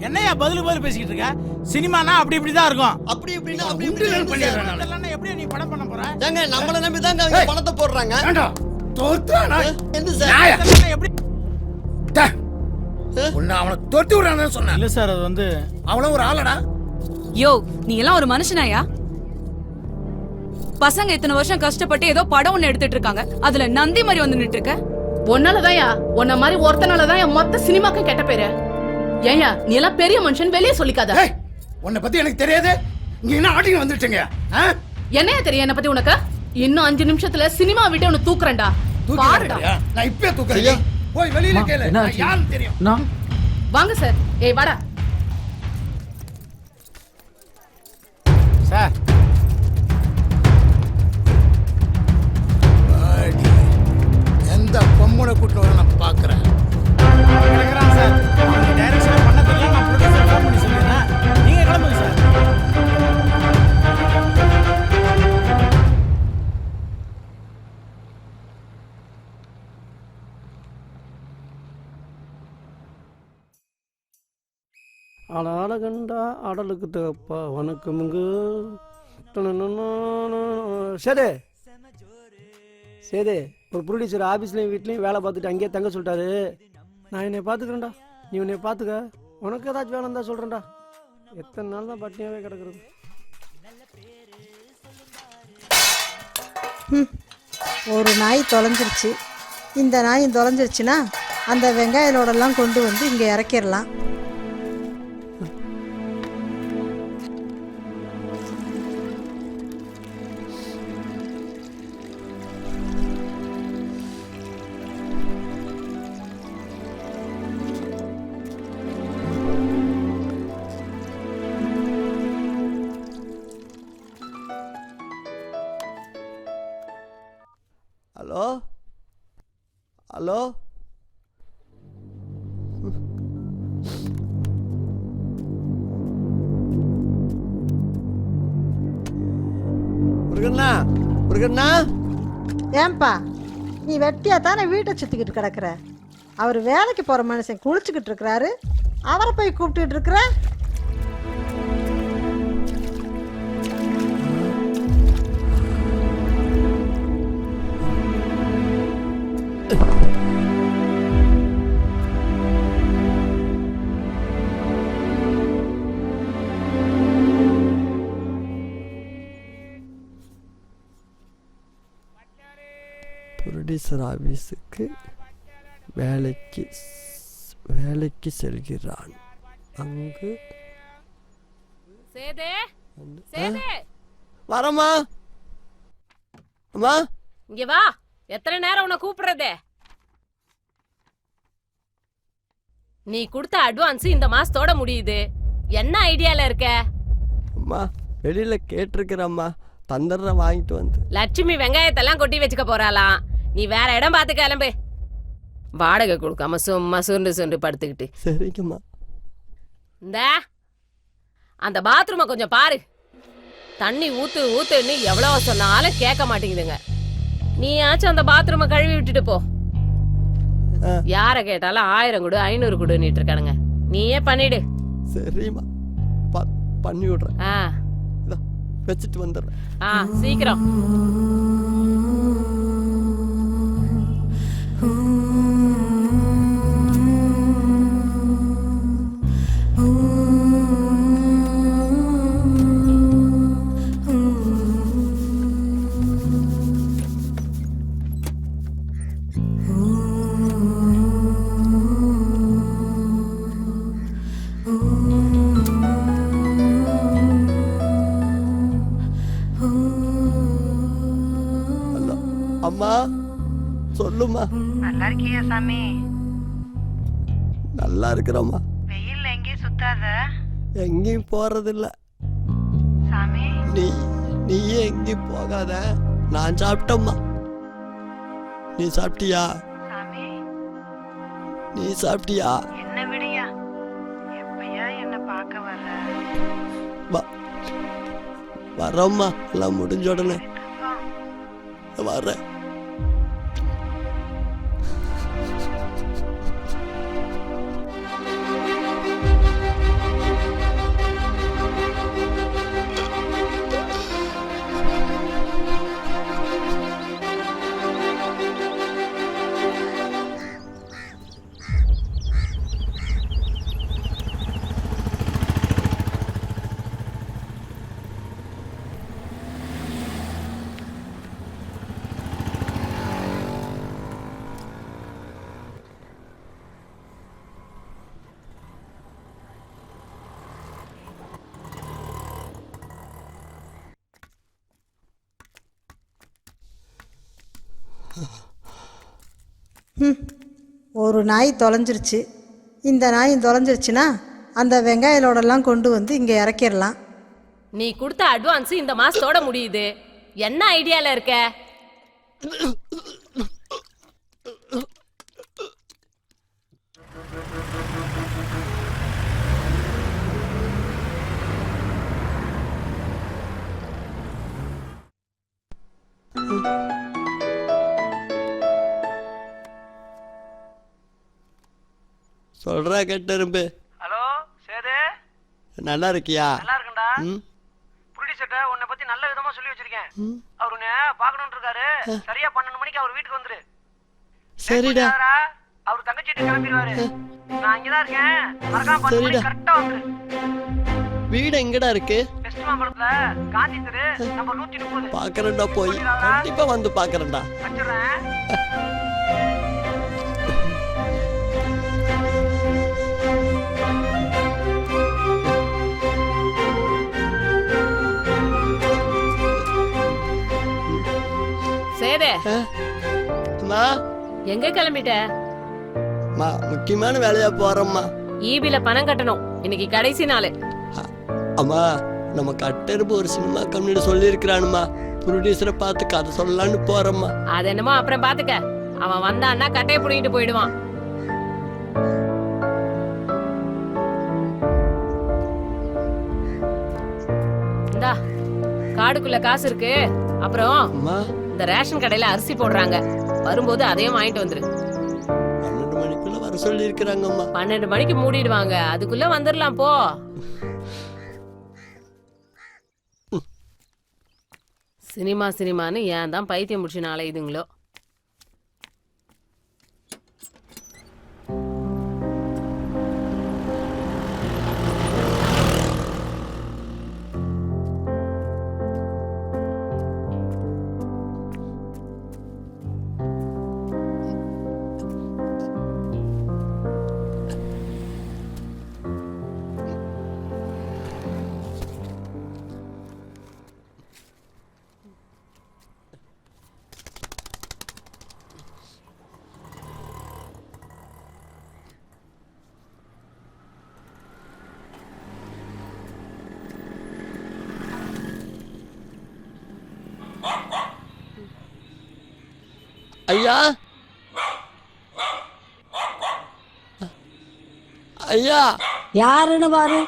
என்னையா பதில் பேசிக்கிட்டு இருக்க? சினிமானா அப்படி இப்படி தான் இருக்கும். அப்படி இப்படினா அப்படி இப்படி பண்ணிடுறாங்க. இதெல்லாம் எப்படியா நீ படம் பண்ண போற? ஏங்க நம்மள நம்பி தாங்க அவங்க பணத்தை போடுறாங்க. ஏண்டா தோத்துறானா? என்ன சார் இதெல்லாம் எப்படி? உன்னை அவனை தொட்டி விடுறான்னு சொன்னேன். இல்ல சார், அது வந்து அவனும் ஒரு ஆளடா. யோ நீ எல்லாம் ஒரு மனுஷனாயா? பசங்க இத்தனை வருஷம் கஷ்டப்பட்டு ஏதோ படம் ஒண்ணு எடுத்துட்டு இருக்காங்க, அதுல நந்தி மாதிரி வந்து நின்று இருக்க. ஒன்னாலதான்யா, உன்ன மாதிரி ஒருத்தனாலதான் மொத்த சினிமாக்கு கெட்ட பேரு. ஏயா நீ எல்லாம் பெரிய மனுஷன், வெளியே சொல்லிக்காத. உன்னை பத்தி எனக்கு தெரியாது. இங்க என்ன ஆட்டிங்க வந்துட்டீங்க? என்னையா தெரியும் என்ன பத்தி உனக்கு? இன்னும் 5 நிமிஷத்துல சினிமா விட்டு உன்னை தூக்குறேன்டா. பாருடா. நான் இப்பவே தூக்குறேன். போய் வெளியில கேளு. நான் யாருன்னு தெரியும். வாங்க சார். ஏய் வாடா. சார் எந்த பொம்மனை கூட்டு வர நான் பாக்குறேன். சார் டைரக்ஷன் பண்ணதெல்லாம் நான் ப்ரொடியூசர் ஃபோன் பண்ணி சொல்லிடுறேன். நீங்க கிளம்புங்க சார். அழகண்டா அடலுக்கு தப்பா வணக்கமுங்க. சரி சரி, ஒரு ப்ரொடியூசர் ஆஃபீஸ்லையும் வீட்லையும் வேலை பார்த்துட்டு அங்கேயே தங்க சொல்லிட்டாரு. நான் என்னை பார்த்துக்கிறேன்டா, நீ உன்னை பார்த்துக்க. உனக்கு ஏதாச்சும் வேலை இருந்தால் சொல்கிறேன்டா. எத்தனை நாள் தான் பட்டினியாகவே கிடக்குறது. ஒரு நாய் தொலைஞ்சிருச்சு. இந்த நாயும் தொலைஞ்சிருச்சுன்னா அந்த வெங்காயலோடெல்லாம் கொண்டு வந்து இங்கே இறக்கிடலாம். ஹலோ ஹலோ முருகண்ணா முருகண்ணா. ஏன்பா நீ வெட்டியா தானே வீட்டை சுத்திக்கிட்டு கிடக்குற? அவர் வேலைக்கு போற மனுஷன் குளிச்சுக்கிட்டு இருக்கிறாரு, அவரை போய் கூப்பிட்டுட்டு இருக்கிற. ப்ரொடியூசர் ஆஃபீஸுக்கு வேலைக்கு செல்கிறான். அங்கு வரமா அம்மா இங்க வா. எத்தனை நேரம் உன்னை கூப்பிடுறதே? நீ கொடுத்த அட்வான்ஸ் இந்த மாசத்தோட முடியுது. என்ன ஐடியால இருக்க? அம்மா வெளியில கேட்டிருக்கிறம்மா, தந்துடுற வாங்கிட்டு வந்து. லட்சுமி வெங்காயத்தெல்லாம் கொட்டி வச்சுக்க போறாளாம். நீ வேற இடம் பார்த்து கிளம்பு. வாடகை கொடுக்காம சும்மா சுண்டு சுண்டு படுத்துக்கிட்டு. சரிங்கம்மா. இந்த அந்த பாத்ரூமை கொஞ்சம் பாரு. தண்ணி ஊத்து ஊத்துன்னு எவ்வளவு சொன்னாலும் கேட்க மாட்டேங்குதுங்க. நீயாச்சும் அந்த பாத்ரூமை கழுவி விட்டுட்டு போ. யார கேட்டாலும் 1000 கொடு 500 கொடுன்னுட்டு இருக்கானுங்க. நீயே பண்ணிடு. சரிம்மா, பண்ணி விடுறேன். வச்சுட்டு வந்துடுறேன். சீக்கிரம். அம்மா சொல்லுமா. நல்லா இருக்கியா சாமி? நல்லா இருக்கிறோம்மா. வெயில்ல எங்கேயும் சுத்தாத. எங்கேயும் போறதில்ல சாமி. நீயே எங்கேயும் போகாத. நான் சாப்பிட்டம்மா. நீ சாப்பிட்டியா? சாமி. நீ சாப்பிட்டியா? என்ன விடியா? எப்பயா என்ன பார்க்க வர? வரோம்மா, எல்லாம் முடிஞ்ச உடனே வர்றேன். ஒரு நாய் தொலைஞ்சிருச்சு. இந்த நாய் தொலைஞ்சிருச்சுன்னா அந்த வெங்காயலோடெல்லாம் கொண்டு வந்து இங்கே இறக்கிடலாம். நீ கொடுத்த அட்வான்ஸ் இந்த மாசத்தோட முடியுது. என்ன ஐடியால இருக்க? சொல்றா கேட்டரும்பு. ஹலோ சேது, நல்லா இருக்கியா? நல்லா இருக்கேன்டா. ப்ரொடியூசர்ட்ட உன்னை பத்தி நல்ல விதமா சொல்லி வச்சிருக்கேன். அவர் உன்னை பார்க்கணும்னு இருக்காரு. சரியா 12 மணிக்கு அவர் வீட்டுக்கு வந்துரு. சரிடா. அவர் தங்கச்சிட்டு கிளம்பிடுவாரு. நான் இங்கதான் இருக்கேன். மறக்காம 10 மணிக்கு கரெக்டா வந்துரு. வீடு எங்கடா இருக்கு? வெஸ்ட் மாம்பலத்துல காந்தி தெரு நம்பர் 130. பாக்குறேன்டா, போய் கண்டிப்பா வந்து பாக்குறேன்டா. வச்சிடுறேன். சேதே, அம்மா எங்க கிளம்பிட்ட? முக்கியமான வேலையா போறோம்மா. ஈபில பணம் கட்டணும். இன்னைக்கு கடைசி நாள். அம்மா நம்ம கட்டருப்பு ஒரு சினிமா கம்பெனியில சொல்லி இருக்கிறானுமா. ப்ரொடியூசரை பார்த்து கதை சொல்லலான்னு போறோம்மா. அது என்னமோ அப்புறம் பாத்துக்க. அவன் வந்தான்னா கட்டையை புடிங்கிட்டு போயிடுவான். இந்தா காடுக்குள்ள காசு இருக்கு. அப்புறம் இந்த ரேஷன் கடையில அரிசி போடுறாங்க. வரும்போது அதையும் வாங்கிட்டு வந்துரு. 12 மணிக்குள்ள வர சொல்லி இருக்கிறாங்கம்மா. 12 மணிக்கு மூடிடுவாங்க. அதுக்குள்ள வந்துடலாம் போ. சினிமான்னு ஏன் தான் பைத்தியம் முடிச்சு நாளையுதுங்களோ. ஐயா ஐயா யாருன்னு பாரு.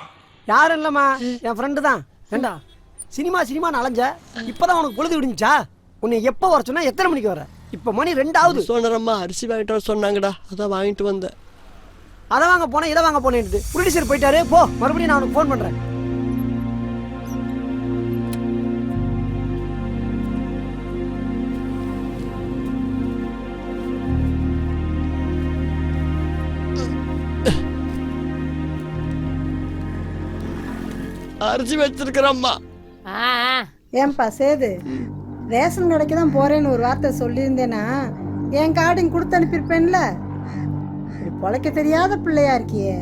யாரும் இல்லம்மா, என் ஃப்ரெண்டு தான். ஏண்டா சினிமா அலைஞ்ச இப்பதான் உனக்கு பொழுது விடிஞ்சா? உன்னை எப்போ வர சொன்னா எத்தனை மணிக்கு வர? இப்போ மணி 2 ஆகுது. சொன்னரம்மா அரிசி வாங்கிட்டு வர சொன்னாங்கடா, அதான் வாங்கிட்டு வந்தேன். அதை வாங்க போனேன் இதை வாங்க போனேன். ப்ரொடியூசர் போயிட்டாரு, போ. மறுபடியும் நான் உனக்கு ஃபோன் பண்றேன். அரிசி வச்சிருக்கிறம்மா. ஏன்பா சேது, ரேஷன் கடைக்கு தான் போறேன்னு ஒரு வார்த்தை சொல்லியிருந்தேன்னா என் கார்டையும் கொடுத்து அனுப்பியிருப்பேன்ல. இப்படி பொழைக்க தெரியாத பிள்ளையா இருக்கியே.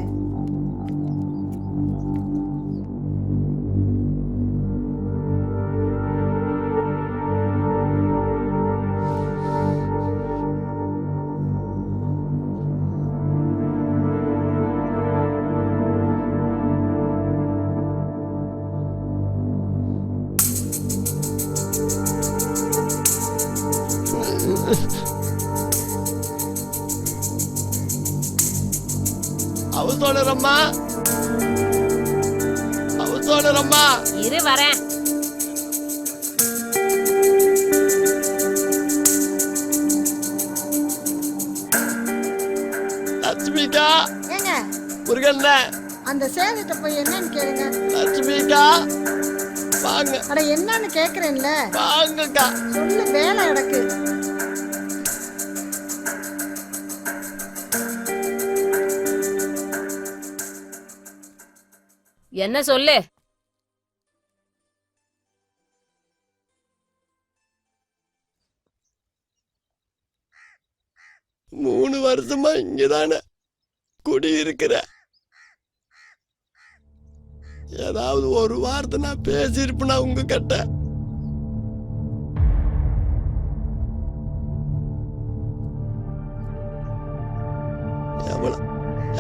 அவசோனரம்மா இரு வரேன். லட்சுமிகா. ஏங்க முருகன், அந்த சேதுட்ட போய் என்னன்னு கேளுங்க. லட்சுமிகா வாங்க. அட என்னன்னு கேக்குறேன்ல, வாங்கக்கா. சொல்லு, வேலை கிடக்கு. என்ன சொல்லு? 3 வருஷமா இங்கதானே குடியிருக்கிற. ஏதாவது ஒரு வார்த்தை நான் பேசியிருப்பேனா உங்க கிட்ட?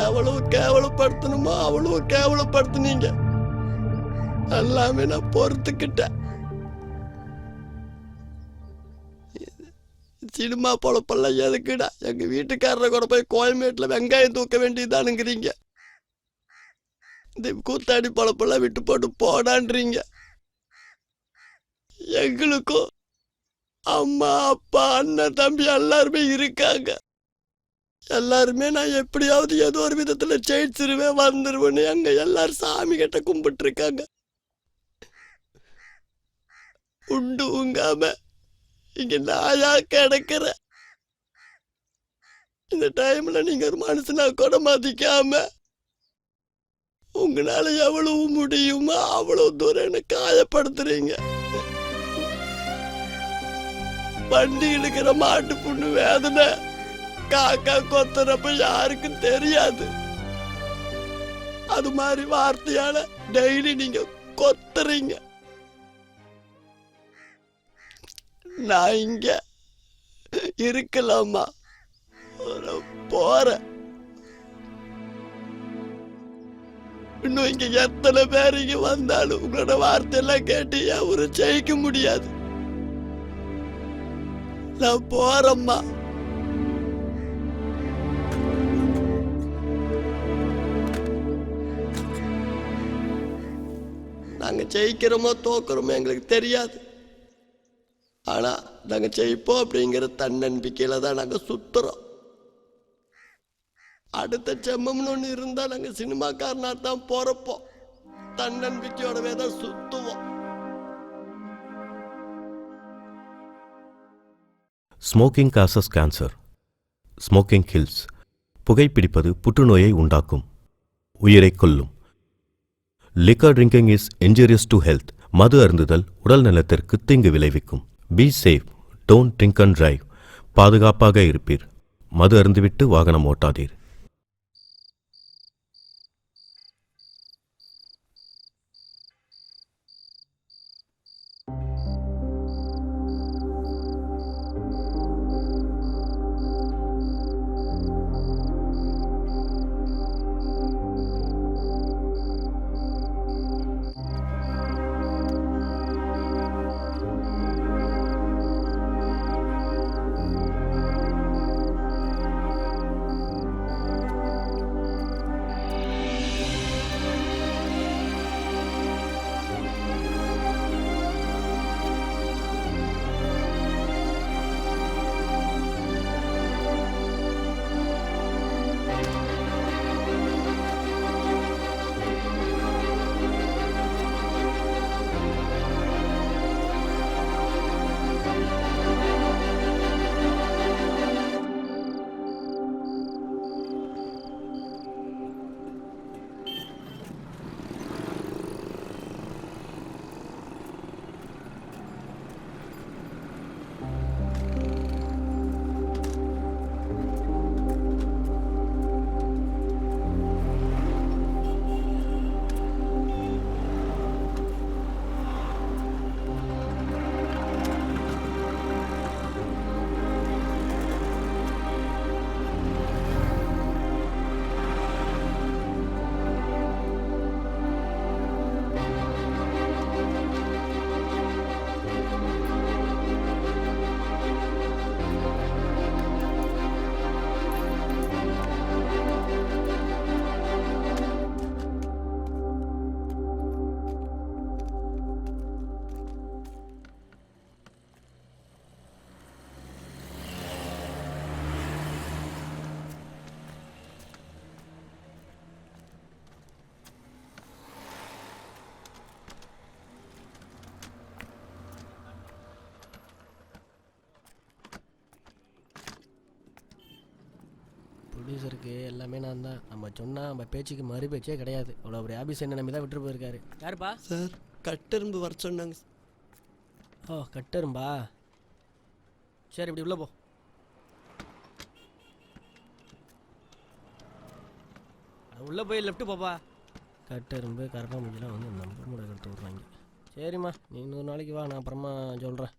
எவ்வளவு கேவலப்படுத்தணுமோ அவ்வளவு கேவலப்படுத்தினீங்க. எல்லாமே நான் பொறுத்துக்கிட்டேன். சினிமா பொழப்பெல்லாம் எதுக்குடா? எங்க வீட்டுக்காரரை கூட போய் கோயம்பேட்டில் வெங்காயம் தூக்க வேண்டியதானுங்கிறீங்க. இந்த கூத்தாடி பொழப்பெல்லாம் விட்டு போட்டு போடான்றீங்க. எங்களுக்கும் அம்மா அப்பா அண்ணன் தம்பி எல்லாருமே இருக்காங்க. எல்லாருமே நான் எப்படியாவது ஏதோ ஒரு விதத்துல ஜெயிச்சிருவேன் வந்துருவேன்னு அங்க எல்லாரும் சாமி கிட்ட கும்பிட்டு இருக்காங்க. உண்டு உங்காம இங்க நாயா கிடக்கிற இந்த டைம்ல நீங்க ஒரு மனுஷனா கூட மதிக்காம உங்களால எவ்வளவு முடியுமோ அவ்வளவு தூரம் என்ன காயப்படுத்துறீங்க. வண்டி இழுக்கிற மாட்டு புண்ணு வேதனை காக்கா கொத்துறப்ப யாருக்கும் தெரியாது. அது மாதிரி வார்த்தையால டெய்லி நீங்க கொத்துறீங்க. நான் இங்க இருக்கலாமா? போறேன். இன்னும் இங்க எத்தனை பேர் இங்க வந்தாலும் உங்களோட வார்த்தையெல்லாம் கேட்டு ஒரு ஜெயிக்க முடியாது. நான் போறேம்மா. நாங்க ஜெயிக்கிறோமோ தோக்குறோமோ எங்களுக்கு தெரியாது. ஆனா நாங்க ஜெயிப்போம் அப்படிங்கிற தன்னம்பிக்கையில தான் நாங்க சுத்துறோம். அடுத்த ஜென்மம்னு ஒண்ணு இருந்தா நாங்க சினிமாக்காரனா தான் போறப்போம். தன்னம்பிக்கையோடவே தான் சுத்துவோம். Smoking causes cancer. Smoking kills. புகைப்பிடிப்பது புற்றுநோயை உண்டாக்கும், உயிரை கொல்லும். Liquor drinking is injurious to health. மது அருந்துதல் உடல் நலத்திற்கு தீங்கு விளைவிக்கும். Be safe, don't drink and drive. பாதுகாப்பாக இருப்பீர். மது அருந்துவிட்டு வாகனம் ஓட்டாதீர். ப்ரொடியூசருக்கு எல்லாமே நான் தான். நம்ம சொன்னால் நம்ம பேச்சுக்கு மறு பேச்சே கிடையாது. அவ்வளோ அப்படி ஆபீஸ் என்ன நம்பி தான் விட்டுட்டு போயிருக்காரு. யாருப்பா? சார் கட்டெரும்பு வர சொன்னாங்க. ஓ கட்டெரும்பா, சரி இப்படி உள்ளே போ. உள்ளே போய் லெஃப்ட்டு போப்பா. கட்டெரும்பு கரப்பா முடியலாம் வந்து நம்பர் மூட எடுத்து விட்றாங்க. சரிம்மா, நீ இன்னொரு நாளைக்கு வா, நான் அப்புறமா சொல்கிறேன்.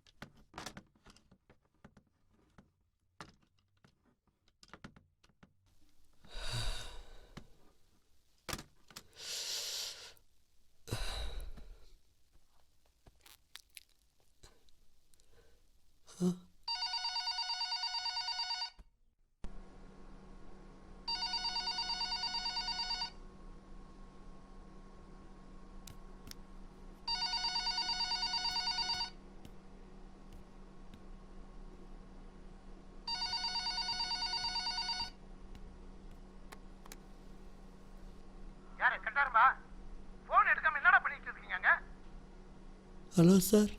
ஹலோ சார்,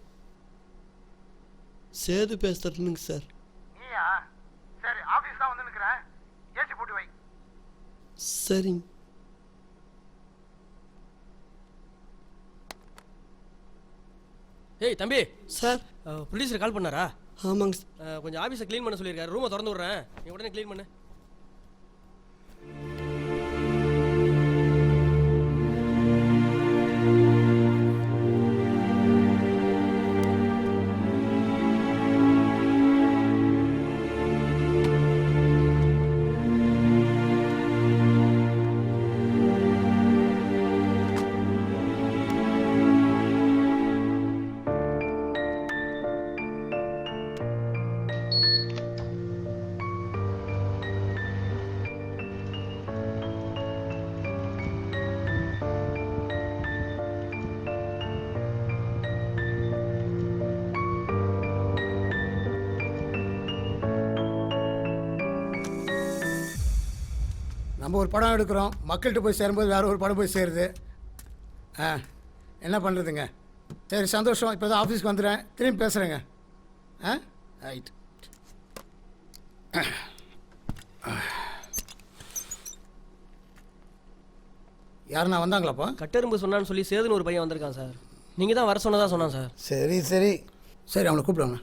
சேது பேசுறேனுங்க சார். நீயா? சரி, ஆபீஸ் தான் வந்து நிக்கிறேன். ஏசி போட்டு வை. சரிங்க. ஏய் தம்பி. சார். ப்ரொடியூசர் கால் பண்ணாரா? ஆமாங்க. கொஞ்சம் ஆஃபீஸை க்ளீன் பண்ண சொல்லியிருக்காரு. ரூமை திறந்து விட்றேன், நீ உடனே க்ளீன் பண்ணு. நம்ம ஒரு படம் எடுக்கிறோம், மக்கள்கிட்ட போய் சேரும்போது வேறு ஒரு படம் போய் சேருது. என்ன பண்ணுறதுங்க? சரி, சந்தோஷம். இப்போ தான் ஆஃபீஸ்க்கு வந்துடுறேன், திரும்பி பேசுகிறேங்க. ரைட். யாருண்ணா வந்தாங்களாப்பா? கட்டெரும்பு சொன்னான்னு சொல்லி சேதுன்னு ஒரு பையன் வந்திருக்கான் சார். நீங்கள் தான் வர சொன்னதா சொன்னான் சார். சரி சரி சரி, அவனை கூப்பிடுவாங்க.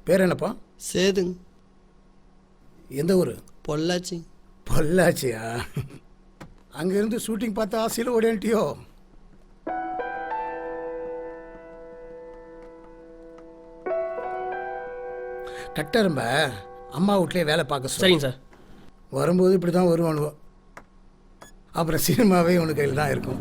பேர் என்னப்பா? சேதுங்க. எந்த ஊர்? பொள்ளாச்சி. பொள்ளாச்சியா? அங்கேருந்து ஷூட்டிங் பார்த்து ஆசையில் ஓடியன்ட்டியோ? கட்டெரும்ப அம்மா வீட்லேயே வேலை பார்க்க சரிங்க சார். வரும்போது இப்படி தான் வருவானுவோம். அப்புறம் சினிமாவே உனக்கு கையில் தான் இருக்கும்.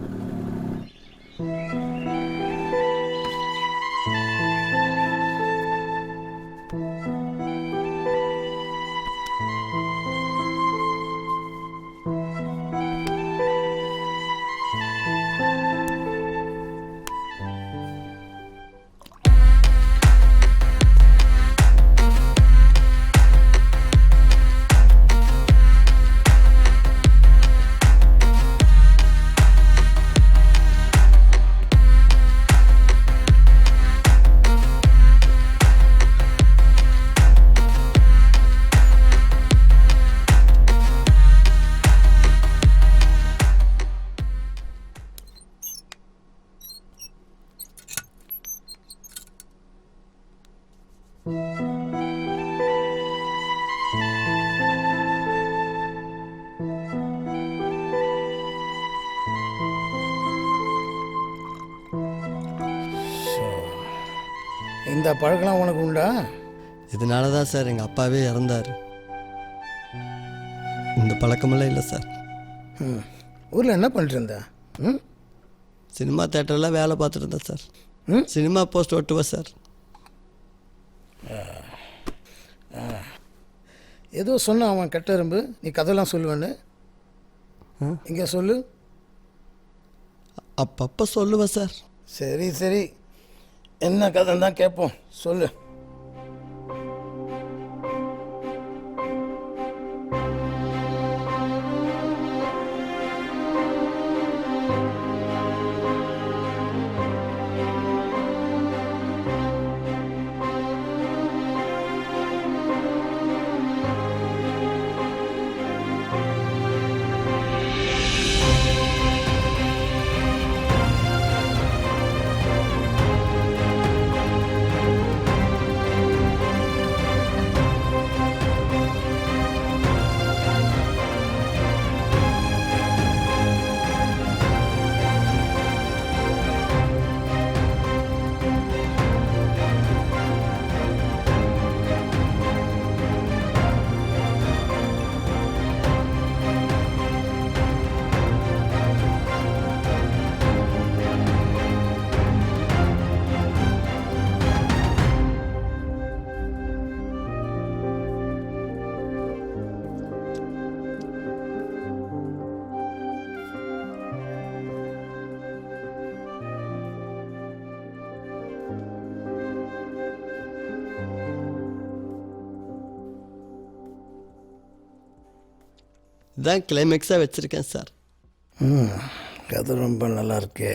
இந்த பழக்கம் உனக்கு உண்டா? இதனால தான் சார் எங்கள் அப்பாவே இறந்தார். இந்த பழக்கமெல்லாம் இல்லை சார். ஊரில் என்ன பண்ணிட்டு இருந்தா? சினிமா தேட்டரில் வேலை பார்த்துட்டு இருந்தேன் சார். சினிமா போஸ்ட் ஒட்டுவேன் சார். ஏதோ சொன்னான் அவன் கட்டெரும்பு, நீ கதையெல்லாம் சொல்லுவேன்னு. இங்கே சொல்லு. அப்பப்போ சொல்லுவேன் சார். சரி சரி, என்ன கதைன்னு தான் கேட்போம், சொல்லு. இதான் கிளைமேக்ஸாக வச்சுருக்கேன் சார். கதை ரொம்ப நல்லா இருக்கே.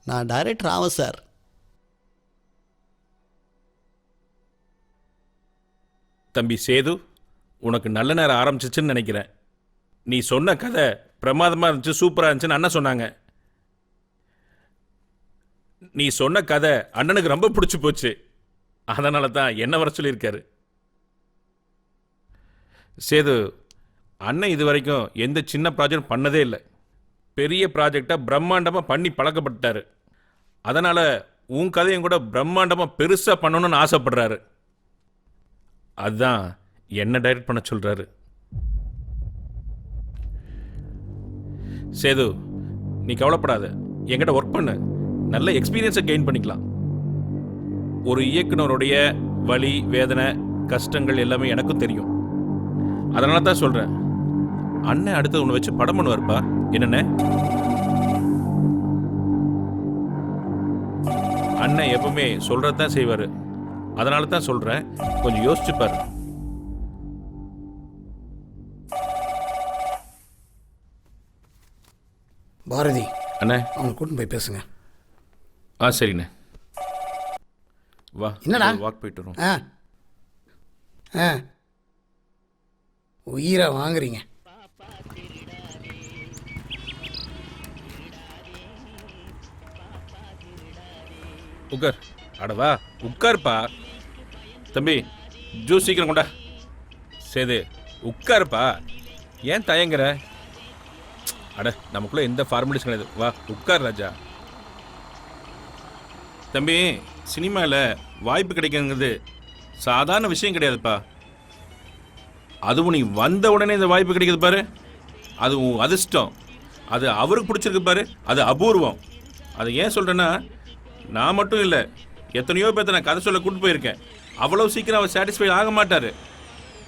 நான் டைரக்டர் ஆவேன் சார். தம்பி சேது, உனக்கு நல்ல நேரம் ஆரம்பிச்சிச்சுன்னு நினைக்கிறேன். நீ சொன்ன கதை பிரமாதமாக இருந்துச்சு, சூப்பராக இருந்துச்சுன்னு அண்ணன் சொன்னாங்க. நீ சொன்ன கதை அண்ணனுக்கு ரொம்ப பிடிச்சி போச்சு. அதனால தான் என்ன வர சொல்லியிருக்காரு. சேது, அண்ணன் இது வரைக்கும் எந்த சின்ன ப்ராஜெக்ட் பண்ணதே இல்லை. பெரிய ப்ராஜெக்டை பிரம்மாண்டமாக பண்ணி பழக்கப்பட்டார். அதனால் உன் கதையும் கூட பிரம்மாண்டமாக பெருசாக பண்ணணும்னு ஆசைப்படுறாரு. அதுதான் என்ன டைரக்ட் பண்ண சொல்கிறாரு. சேது, நீ கவலைப்படாத, என்கிட்ட ஒர்க் பண்ணு, நல்ல எக்ஸ்பீரியன்ஸை கெயின் பண்ணிக்கலாம். ஒரு இயக்குனருடைய வலி, வேதனை, கஷ்டங்கள் எல்லாமே எனக்கும் தெரியும். அதனால தான் சொல்கிறேன், அண்ணன் அடுத்து உன்னை வச்சு படம் பண்ணுவார்ப்பா. என்னண்ணே? அண்ணன் எப்பவுமே சொல்கிறது தான் செய்வார். அதனால தான் சொல்கிறேன், கொஞ்சம் யோசிச்சுப்பார். பாரதி அண்ணே, அவங்க கூட்டின்னு போய் பேசுங்க. சரிண்ணே. வா, என்னடா வாக் போயிட்டு வரோம். உயிரை வாங்குறீங்க. உட்கார். அடவா, உட்காருப்பா. தம்பி, ஜூஸ் சீக்கிரம் கொண்டா. சேது, உட்காருப்பா. ஏன் தயங்குற? அட, நமக்குள்ள எந்த ஃபார்மாலிட்டிஸ் கிடையாது. வா, உட்கார் ராஜா. தம்பி, சினிமாவில் வாய்ப்பு கிடைக்குங்கிறது சாதாரண விஷயம் கிடையாதுப்பா. அதுவும் நீ வந்த உடனே இந்த வாய்ப்பு கிடைக்குது பாரு, அது உன் அதிர்ஷ்டம். அது அவருக்கு பிடிச்சிருக்கு பாரு, அது அபூர்வம். அதை ஏன் சொல்கிறேன்னா, நான் மட்டும் இல்லை, எத்தனையோ பேர்த்த நான் கதை சொல்ல கூப்பிட்டு போயிருக்கேன். அவ்வளோ சீக்கிரம் அவர் சாட்டிஸ்ஃபை ஆக மாட்டார்.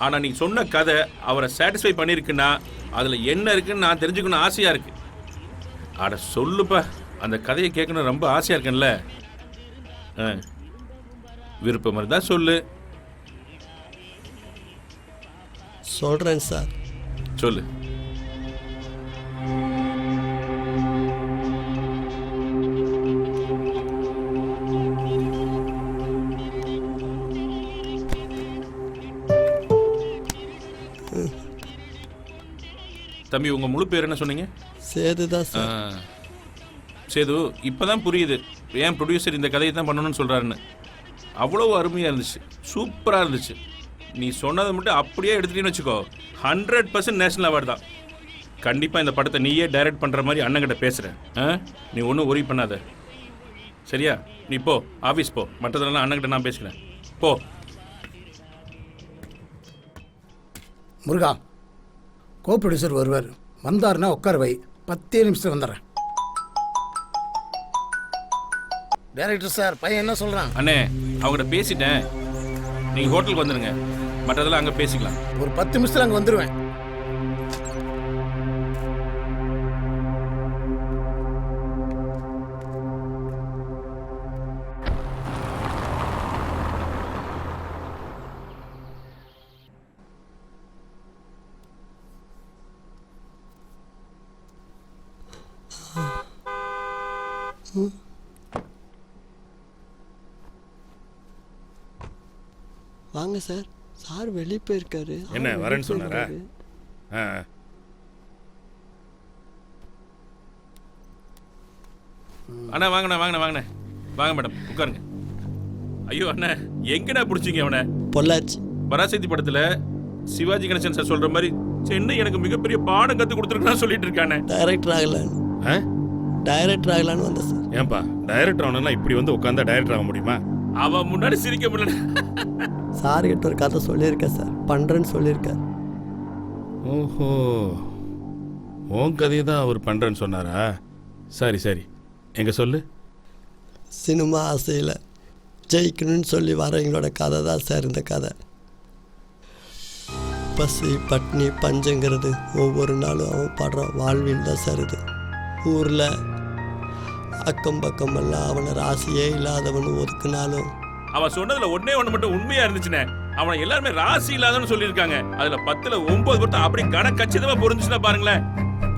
ஆனால் நீ சொன்ன கதை அவரை சாட்டிஸ்ஃபை பண்ணியிருக்குன்னா அதில் என்ன இருக்குன்னு நான் தெரிஞ்சுக்கணும் ஆசையாக இருக்கு. அட சொல்லுப்பா, அந்த கதையை கேட்கணும் ரொம்ப ஆசையாக இருக்கேன்ல. விருப்பம் இருந்தால் சொல்லு. சொல்கிறேன் சார். சொல்லு. தம்பி, உங்க முழு பேர் என்ன சொன்னீங்க? சேது தான் சார். சேது, இப்போதான் புரியுது ஏன் ப்ரொடியூசர் இந்த கதையை தான் பண்ணணும்னு சொல்கிறாருன்னு. அவ்வளோ அருமையாக இருந்துச்சு, சூப்பராக இருந்துச்சு. நீ சொன்னதை மட்டும் அப்படியே எடுத்துட்டீன்னு வச்சுக்கோ, 100% நேஷனல் அவார்டு தான். கண்டிப்பாக இந்த படத்தை நீயே டைரக்ட் பண்ணுற மாதிரி அண்ணன்கிட்ட பேசுகிறேன். நீ ஒன்றும் ஒரி பண்ணாத, சரியா? நீ போ, ஆஃபீஸ் போ. மற்றதெல்லாம் அண்ணன்கிட்ட நான் பேசுகிறேன். போ. முருகா, கோ ப்ரொடியூசர் வருவார், வந்தாருன்னா உட்கார வை. 10 நிமிஷத்தில் வந்துடுறேன். டைரக்டர் சார், பையன் என்ன சொல்கிறான்? அண்ணே, அவங்ககிட்ட பேசிட்டேன். நீங்கள் ஹோட்டலுக்கு வந்துடுங்க, மற்றதெல்லாம் அங்கே பேசிக்கலாம். ஒரு 10 நிமிஷத்தில் அங்கே வந்துடுவேன். வாங்க சார். சார் வெளியே போயிருக்காரு. என்ன வரேன்னு சொன்னாரா? அண்ணா வாங்கண்ணா, வாங்கண்ணா, வாங்கண்ணே. வாங்க மேடம், உட்காருங்க. ஐயோ அண்ணா, எங்கண்ணா பிடிச்சிங்க அவனை? பொள்ளாச்சி பராசக்தி படத்தில் சிவாஜி கணேசன் சார் சொல்கிற மாதிரி சென்னை எனக்கு மிகப்பெரிய பாடம் கற்றுக் கொடுத்துருக்குன்னு சொல்லிட்டு இருக்கானே. டைரக்டர் ஆகலான்னு வந்தேன் சார். ஏன்பா, டைரக்டர் ஆகணும்னா இப்படி வந்து உட்காந்தா டைரக்டர் ஆக முடியுமா? அவன் முன்னாடி சிரிக்க முடியல. சார் கிட்ட ஒரு கதை சொல்லியிருக்கேன் சார், பண்ணுறேன்னு சொல்லியிருக்கார். ஓஹோ, உன் கதையை தான் அவர் பண்ணுறேன்னு சொன்னாரா? சரி சரி, எங்க சொல்லு. சினிமா ஆசையில் ஜெயிக்கணும்னு சொல்லி வரவங்களோட கதை தான் சார் இந்த கதை. பசி பட்னி பஞ்சங்கிறது ஒவ்வொரு நாளும் அவன் படுற வாழ்வில் தான் சார் இது. ஊரில் அக்கம் பக்கமெல்லாம் அவனை ராசியே இல்லாதவனு ஒதுக்குனாலும் அவன் சொன்னதுல ஒன்னே ஒன்று மட்டும் உண்மையா இருந்துச்சுனே. அவனை எல்லாருமே ராசி இல்லாதன்னு சொல்லியிருக்காங்க. அதுல 10ல 9 பொருத்தம் அப்படி கணக்கச்சிதமா பொருந்துச்சுன்னா பாருங்களேன்.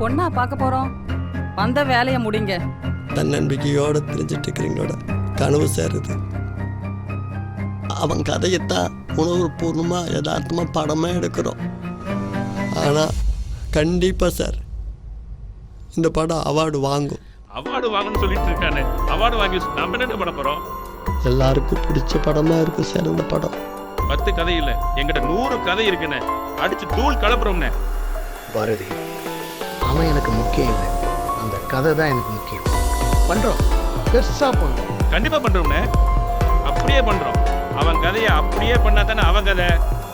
பொண்ணா பார்க்க போறோம், வந்த வேலையை முடிங்க. தன்னம்பிக்கையோட தெரிஞ்சிட்டு இருக்கிறீங்களோட கனவு சேருது. அவன் கதையத்தான் உணர்வுபூர்வமா யதார்த்தமா படமா எடுக்கிறோம். ஆனா கண்டிப்பா சார் இந்த படம் அவார்டு வாங்கும். அவார்டு வாங்கணும்னு சொல்லிட்டு இருக்கானே, அவார்டு வாங்கி நம்ம என்ன பண்ண போறோம்? எல்லாருக்கும் பிடிச்ச படமா இருக்கும் சார் இந்த படம். 10 கதை இல்ல, எங்கிட்ட 100 கதை இருக்குண்ணே. அடிச்சு தூள் கலப்புறோம்ண்ணே. பாரதி, அவன் எனக்கு முக்கியம் இல்லை, அந்த கதை தான் எனக்கு முக்கியம். பண்றோம், பெருசா பண்றோம். கண்டிப்பா பண்றோம்ண்ணே, அப்படியே பண்றோம். அவன் கதையை அப்படியே பண்ணா தானே அவன் கதை.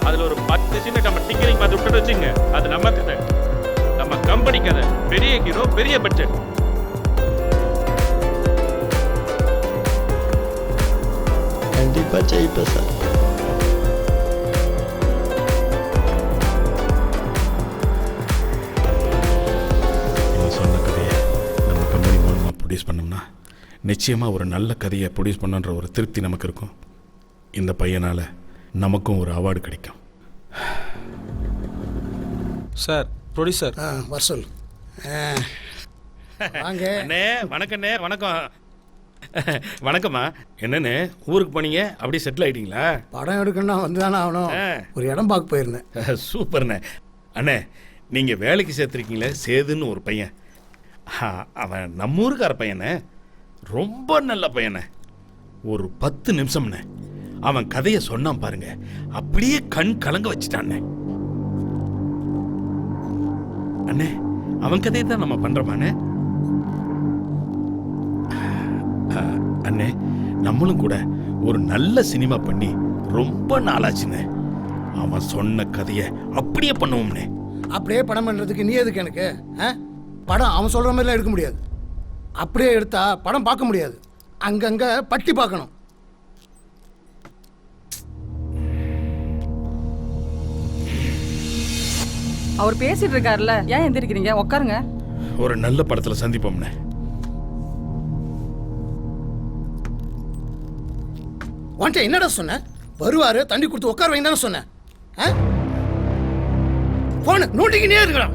அதுல ஒரு 10 சீன் நம்ம டிங்கரிங் பார்த்து விட்டுட்டு வச்சுங்க, அது நம்ம கதை, நம்ம கம்பெனி கதை. பெரிய ஹீரோ, பெரிய பட்ஜெட். கண்டிப்பா ஜெயிப்பேன் சார். சொன்ன கதையை நம்ம கம்பெனி மூலமாக ப்ரொடியூஸ் பண்ணோம்னா நிச்சயமாக ஒரு நல்ல கதையை ப்ரொடியூஸ் பண்ணுன்ற ஒரு திருப்தி நமக்கு இருக்கும். இந்த பையனால் நமக்கும் ஒரு அவார்டு கிடைக்கும். சார், ப்ரொடியூசர் வர சொல். வாங்க. அண்ணே வணக்கண்ணே. வணக்கம். வணக்கம்மா. என்னண்ணே ஊருக்கு போனீங்க, அப்படியே செட்டில் ஆகிட்டீங்களா? படம் எடுக்கணும்னா வந்து தானே ஆகணும். ஒரு இடம் பார்க்க போயிருந்தேன். சூப்பர்ண்ணே. அண்ணே, நீங்கள் வேலைக்கு சேர்த்துருக்கீங்களே சேதுன்னு ஒரு பையன், அவன் நம்ம ஊருக்கார பையனே, ரொம்ப நல்ல பையனே. ஒரு 10 நிமிஷம்ண்ணே அவன் கதையை சொன்னான் பாருங்க, அப்படியே கண் கலங்க வச்சுட்டான்னே. அண்ணே, அவன் கதையை தான் நம்ம பண்றோமாண்ணே. அண்ணே, நம்மளும் கூட ஒரு நல்ல சினிமா பண்ணி ரொம்ப நாளாச்சுண்ணே. அவன் சொன்ன கதையை அப்படியே பண்ணுவோம்ண்ணே. அப்படியே படம் பண்ணுறதுக்கு நீ எதுக்கு எனக்கு? படம் அவன் சொல்கிற மாதிரிலாம் எடுக்க முடியாது. அப்படியே எடுத்தா படம் பார்க்க முடியாது, அங்கங்கே பட்டி பார்க்கணும். அவர் பேசிட்டு இருக்காருல்ல, ஏன் எந்திரிக்கிறீங்க? உட்காருங்க. ஒரு நல்ல படத்துல சந்திப்போம்ண்ணே. உன்ட்ட என்னடா சொன்ன? வருவாரு, தண்ணி கொடுத்து உட்கார வைங்க தானே சொன்னேன். போன நோட்டிக்கினே இருக்கலாம்.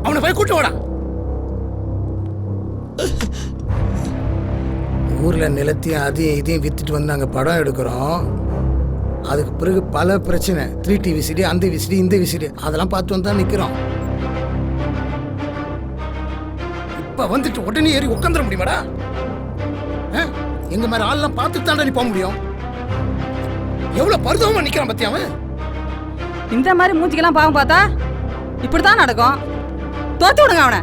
அவனை போய் கூட்டு வாடா. ஊர்ல நிலத்தையும் அதையும் இதையும் வித்துட்டு வந்து நாங்கள் படம் எடுக்கிறோம். அதுக்கு பிறகு பல பிரச்சனை, 3 விசிடி, அந்த விசிடி, இந்த விசிடி, அதெல்லாம் பார்த்து வந்து தான் நிற்கிறோம். இப்போ வந்துட்டு உடனே ஏறி உட்காந்துட முடியுமாடா? எங்க மாதிரி ஆள்லாம் பார்த்துட்டு தாண்டா நீ போக முடியும். எவ்வளவு பரிதாபமா நிக்கிறான் பத்தியா அவன். இந்த மாதிரி மூஞ்சிக்கெல்லாம் பாவம் பார்த்தா இப்படிதான் நடக்கும். தோத்து விடுங்க அவனை.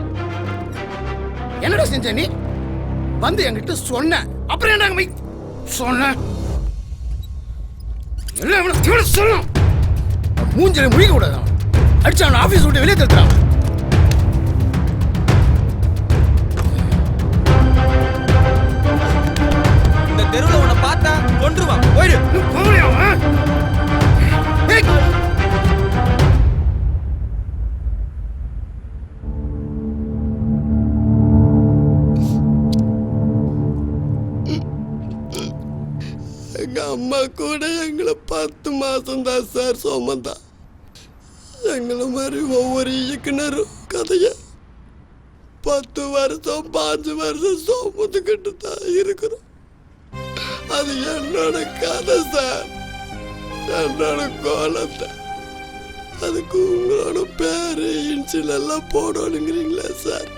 என்னடா செஞ்ச நீ? வந்து என்கிட்ட சொன்ன, அப்புறம் என்ன சொன்ன? எல்லாம் சொல்லும். மூஞ்சில முழிக்க கூடாது. அவன் அடிச்சு அவன் ஆபீஸ் விட்டு வெளியே தடுத்துறான். இந்த தெருவில் உன்னை பார்த்தா கொன்றுவான். போயிடு. எங்க அம்மா கூட எங்களை 10 மாசம் தான் சார் சுமந்தா. எங்களை மாதிரி ஒவ்வொரு இயக்குனரும் கதைய 10 வருஷம் 5 வருஷம் சுமந்துக்கிட்டு தான் இருக்கிறோம். அது என்னோட கதை சார், என்னோட கோலத்தை. அதுக்கு உங்களோட பேரு இன்சில் எல்லாம் போடணுங்கிறீங்களா சார்?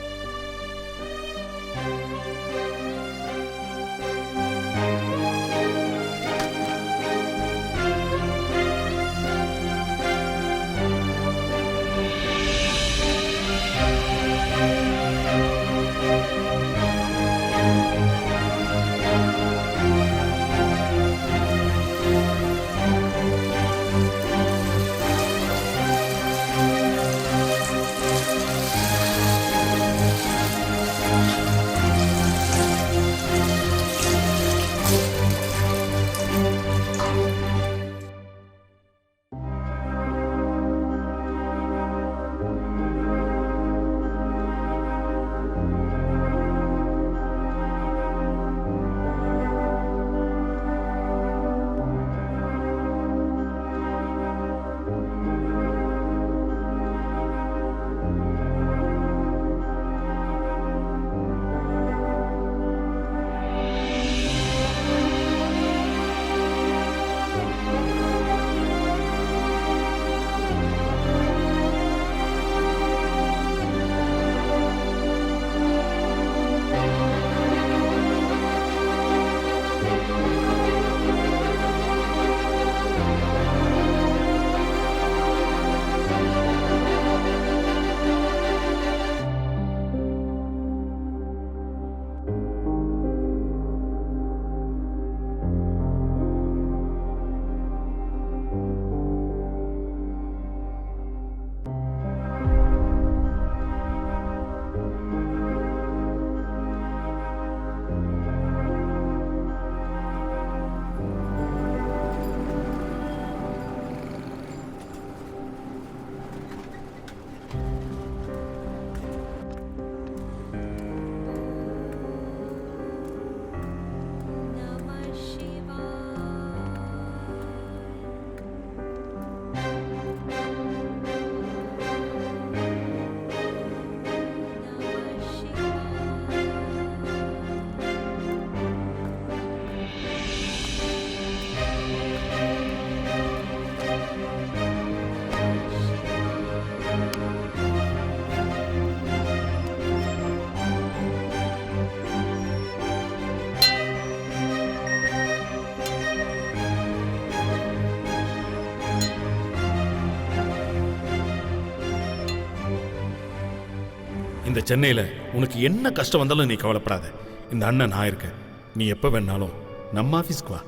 சென்னையில் உனக்கு என்ன கஷ்டம் வந்தாலும் நீ கவலைப்படாத. இந்த அண்ணன் நான் இருக்கேன். நீ எப்போ வேணாலும் நம்ம ஆஃபீஸ்க்கு வா.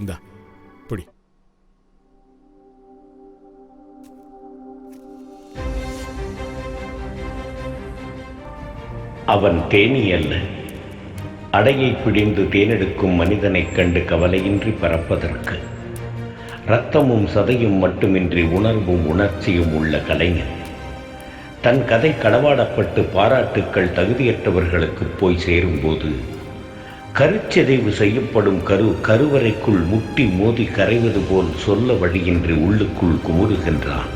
இந்தா பிடி. அவன் தேனி அல்ல, அடையை பிடிந்து தேனெடுக்கும் மனிதனைக் கண்டு கவலையின்றி பறப்பதற்கு இரத்தமும் சதையும் மட்டுமின்றி உணர்வும் உணர்ச்சியும் உள்ள கலைஞன். தன் கதை களவாடப்பட்டு பாராட்டுக்கள் தகுதியற்றவர்களுக்கு போய் சேரும்போது கருச்சிதைவு செய்யப்படும் கருவறைக்குள் முட்டி மோதி கரைவது போல் சொல்ல வழியின்றி உள்ளுக்குள் குமுறுகின்றான்.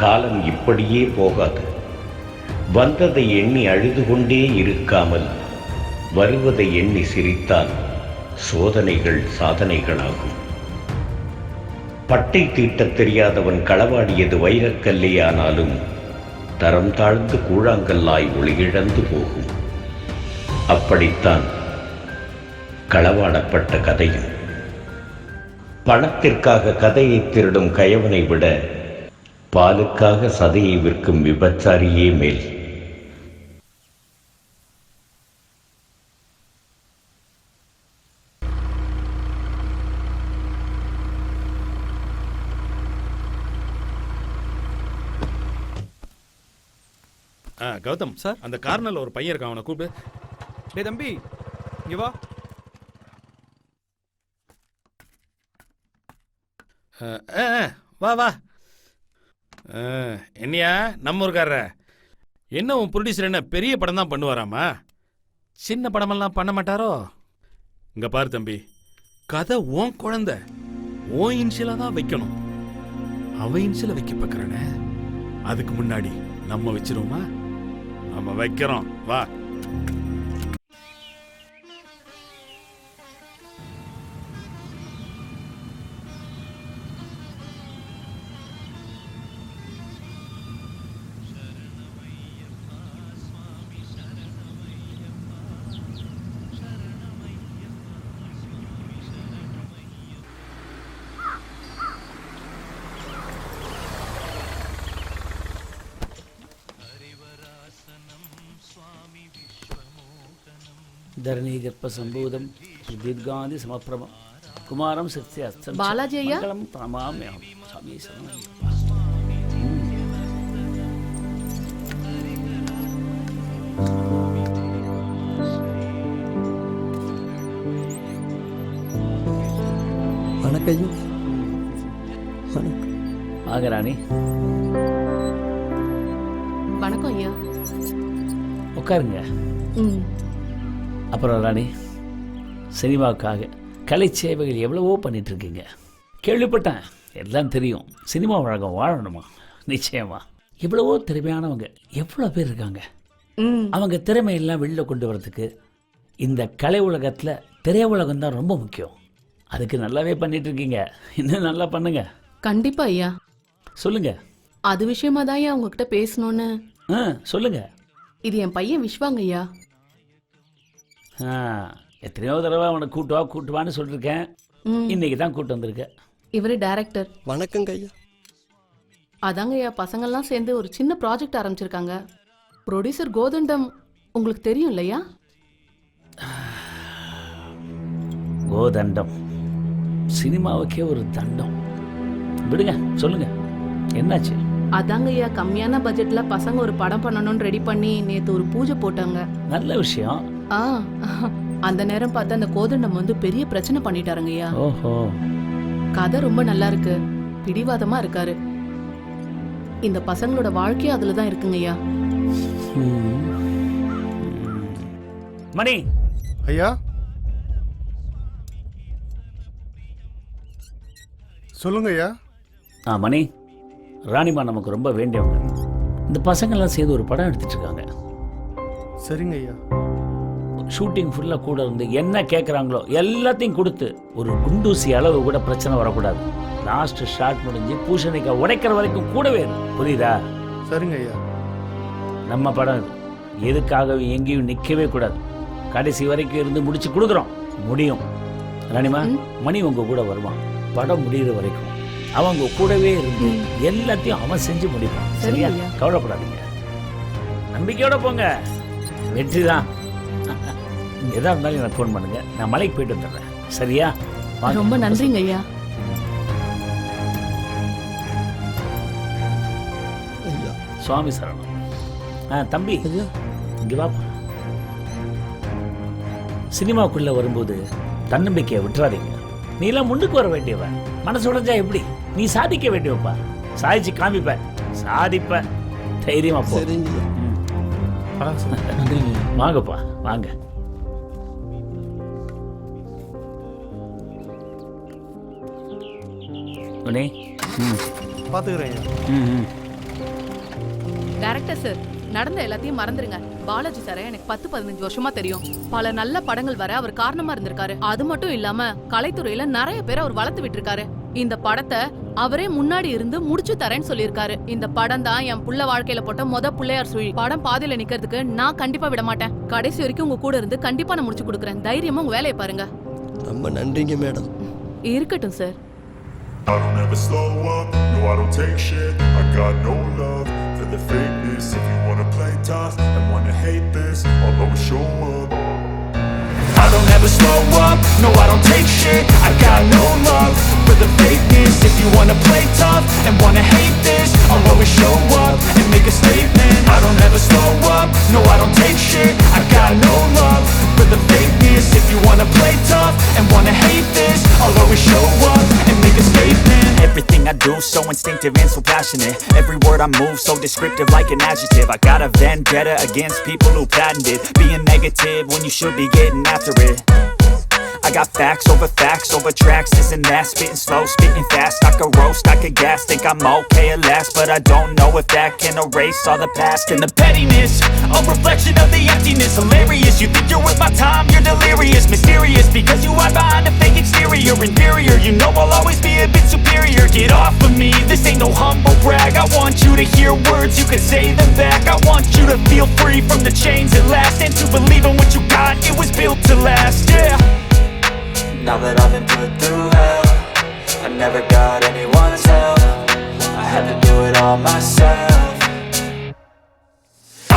காலம் இப்படியே போகாது. வந்ததை எண்ணி அழுது கொண்டே இருக்காமல் வருவதை எண்ணி சிரித்தால் சோதனைகள் சாதனைகளாகும். பட்டை தீட்டத் தெரியாதவன் களவாடியது வைரக்கல்லே ஆனாலும் தரம் தாழ்ந்து கூழாங்கல்லாய் ஒளியிழந்து போகும். அப்படித்தான் களவாடப்பட்ட கதையும். பணத்திற்காக கதையை திருடும் கயவனை விட பாலுக்காக சதையை விற்கும் விபச்சாரியே மேல். கௌதம் சார், அந்த கார்னர்ல ஒரு பையன் இருக்கான், அவனை கூப்பிடு. டேய் தம்பி, இங்க வா. வா வா. என்னையா நம்ம ஊருக்காரர? என்ன உன் ப்ரொடியூசர் என்ன பெரிய படம் தான் பண்ணுவாராமா? சின்ன படமெல்லாம் பண்ண மாட்டாரோ? இங்க பாரு தம்பி, கதை உன் குழந்தை, உன் இன்சியலா தான் வைக்கணும். அவன் இன்சியல வைக்க பார்க்கறானே, அதுக்கு முன்னாடி நம்ம வச்சிருவோமா? நம்ம வைக்கிறோம், வா. ధరణీ గర్భ సంభూతం దీర్ఘాది సమప్రభం కుమారం శక్తి అస్తం బాలాజీ అయ్యా ప్రణమామ్యం స్వామి శరణం. வணக்கம். வாங்க ராணி. வணக்கம் ஐயா. உட்காருங்க. அப்புறம் ராணி, சினிமாவுக்காக கலை சேவைகள் எவ்வளவோ பண்ணிட்டு இருக்கீங்க. கேள்விப்பட்டேன், எல்லாம் தெரியும். சினிமா உலகம் வாழணுமா? நிச்சயமா. எவ்வளவோ திறமையானவங்க எவ்வளோ பேர் இருக்காங்க. அவங்க திறமையெல்லாம் வெளில கொண்டு வரதுக்கு இந்த கலை உலகத்தில் திரையுலகம் தான் ரொம்ப முக்கியம். அதுக்கு நல்லாவே பண்ணிட்டு இருக்கீங்க. இன்னும் நல்லா பண்ணுங்க. கண்டிப்பா ஐயா. சொல்லுங்க. அது விஷயமா தான் ஐயா உங்ககிட்ட பேசணும்னு. சொல்லுங்க. இது என் பையன் விஸ்வாங்க ஐயா. எத்தனையோ தடவை அவனை கூட்டுவான்னு சொல்லிருக்கேன். இன்னைக்கு தான் கூட்டு வந்திருக்கேன். இவரு டைரக்டர். வணக்கங்க ஐயா. அதாங்க ஐயா, பசங்கள்லாம் சேர்ந்து ஒரு சின்ன ப்ராஜெக்ட் ஆரம்பிச்சிருக்காங்க. ப்ரொடியூசர் கோதண்டம் உங்களுக்கு தெரியும் இல்லையா? கோதண்டம் சினிமாவுக்கே ஒரு தண்டம். விடுங்க, சொல்லுங்க, என்னாச்சு? அதாங்க ஐயா, கம்மியான பட்ஜெட்ல பசங்க ஒரு படம் பண்ணணும்னு ரெடி பண்ணி நேத்து ஒரு பூஜை போட்டாங்க. நல்ல விஷயம். அந்த நேரம் பார்த்து அந்த கோதண்டம் வந்து பெரிய பிரச்சனை பண்ணிட்டாருங்க ஐயா. ஓஹோ. கதை ரொம்ப நல்லா இருக்கு, பிடிவாதமா இருக்காரு. இந்த பசங்களோட வாழ்க்கையே அதுல தான் இருக்குங்க ஐயா. மணி ஐயா, சொல்லுங்க ஐயா. மணி, ராணிமா நமக்கு ரொம்ப வேண்டியவங்க. இந்த பசங்கள்லாம் சேர்ந்து ஒரு படம் எடுத்துட்டு இருக்காங்க. சரிங்க ஐயா. ஷூட்டிங் ஃபுல்லாக கூட இருந்து என்ன கேட்குறாங்களோ எல்லாத்தையும் கொடுத்து ஒரு குண்டூசி அளவு கூட பிரச்சனை வரக்கூடாது. லாஸ்ட் ஷாட் முடிஞ்சு பூஷணிக்காய் உடைக்கிற வரைக்கும் கூடவே புரியுதா? சரிங்க ஐயா. நம்ம படம் எதுக்காகவே எங்கேயும் நிற்கவே கூடாது. கடைசி வரைக்கும் இருந்து முடிச்சு கொடுக்குறோம். முடியும். ராணிமா, மணி உங்க கூட வருவான் படம் முடிகிற வரைக்கும். அவங்க கூடவே இருந்து எல்லாத்தையும் அவன் செஞ்சு முடிப்பான். சரியா? சரிங்க ஐயா. கவலைப்படாதீங்க, நம்பிக்கையோட போங்க, வெற்றி தான். எதா இருந்தாலும் எனக்கு ஃபோன் பண்ணுங்க, நான் மலைக்கு போயிட்டு வந்துடுறேன். சரியா? வாங்க. ரொம்ப நன்றிங்க ஐயா. சுவாமி சரணம். தம்பி இங்க வாப்பா. சினிமாக்குள்ள வரும்போது தன்னம்பிக்கையை விட்டுறாதீங்க. நீ எல்லாம் முன்னுக்கு வர வேண்டியவன். மனசு உடைஞ்சா எப்படி? நீ சாதிக்க வேண்டியவப்பா. சாதிச்சு காமிப்ப, சாதிப்ப. தைரியமா போ. வாங்கப்பா, வாங்க. பாத்துக்கிறேன். டைரக்டர் சார், நடந்த எல்லாத்தையும் மறந்துருங்க. பாலாஜி சாரை எனக்கு 10-15 வருஷமா தெரியும். பல நல்ல படங்கள் வர அவர் காரணமா இருந்திருக்காரு. அது மட்டும் இல்லாம கலைத்துறையில நிறைய பேர் அவர் வளர்த்து விட்டுருக்காரு. இந்த படத்தை அவரே முன்னாடி இருந்து முடிச்சு தரேன்னு சொல்லியிருக்காரு. இந்த படம் தான் என் புள்ள வாழ்க்கையில போட்ட பிள்ளையார் சுழி. படம் பாதியில நிக்கிறதுக்கு நான் கண்டிப்பா விட மாட்டேன். கடைசி வரைக்கும் உங்க கூட இருந்து கண்டிப்பா நான் முடிச்சு கொடுக்குறேன். தைரியமா உங்க வேலையை பாருங்க. ரொம்ப நன்றிங்க மேடம். இருக்கட்டும் sir. I don't ever slow up, no I don't take shit. I got no love for the fakeness. If you wanna play tough and wanna hate this, I'll always show up. I don't ever slow up, no I don't take shit. I got no love for the fakeness. If you wanna play tough and wanna hate this, I'll always show up and make a statement. I don't ever slow up, no I don't take shit. I got no love for the fakeness. If you wanna play tough and wanna hate this, I'll always show up and make a statement. Everything I do so instinctive and so passionate. Every word I move so descriptive like an adjective. I got a vendetta against people who patented being negative when you should be getting after it. I got facts over tracks, this and that. Spitting slow, spitting fast. I could roast, I could gas. Think I'm okay at last, but I don't know if that can erase all the past. And the pettiness, a reflection of the emptiness. Hilarious, you think you're worth my time, you're delirious. Mysterious, because you hide behind a fake exterior. Inferior, you know I'll always be a bit superior. Get off of me, this ain't no humble brag. I want you to hear words, you can say them back. I want you to feel free from the chains at last, and to believe in what you got, it was built to last, yeah. Now that I've been put through hell, I never got anyone's help. I had to do it all myself.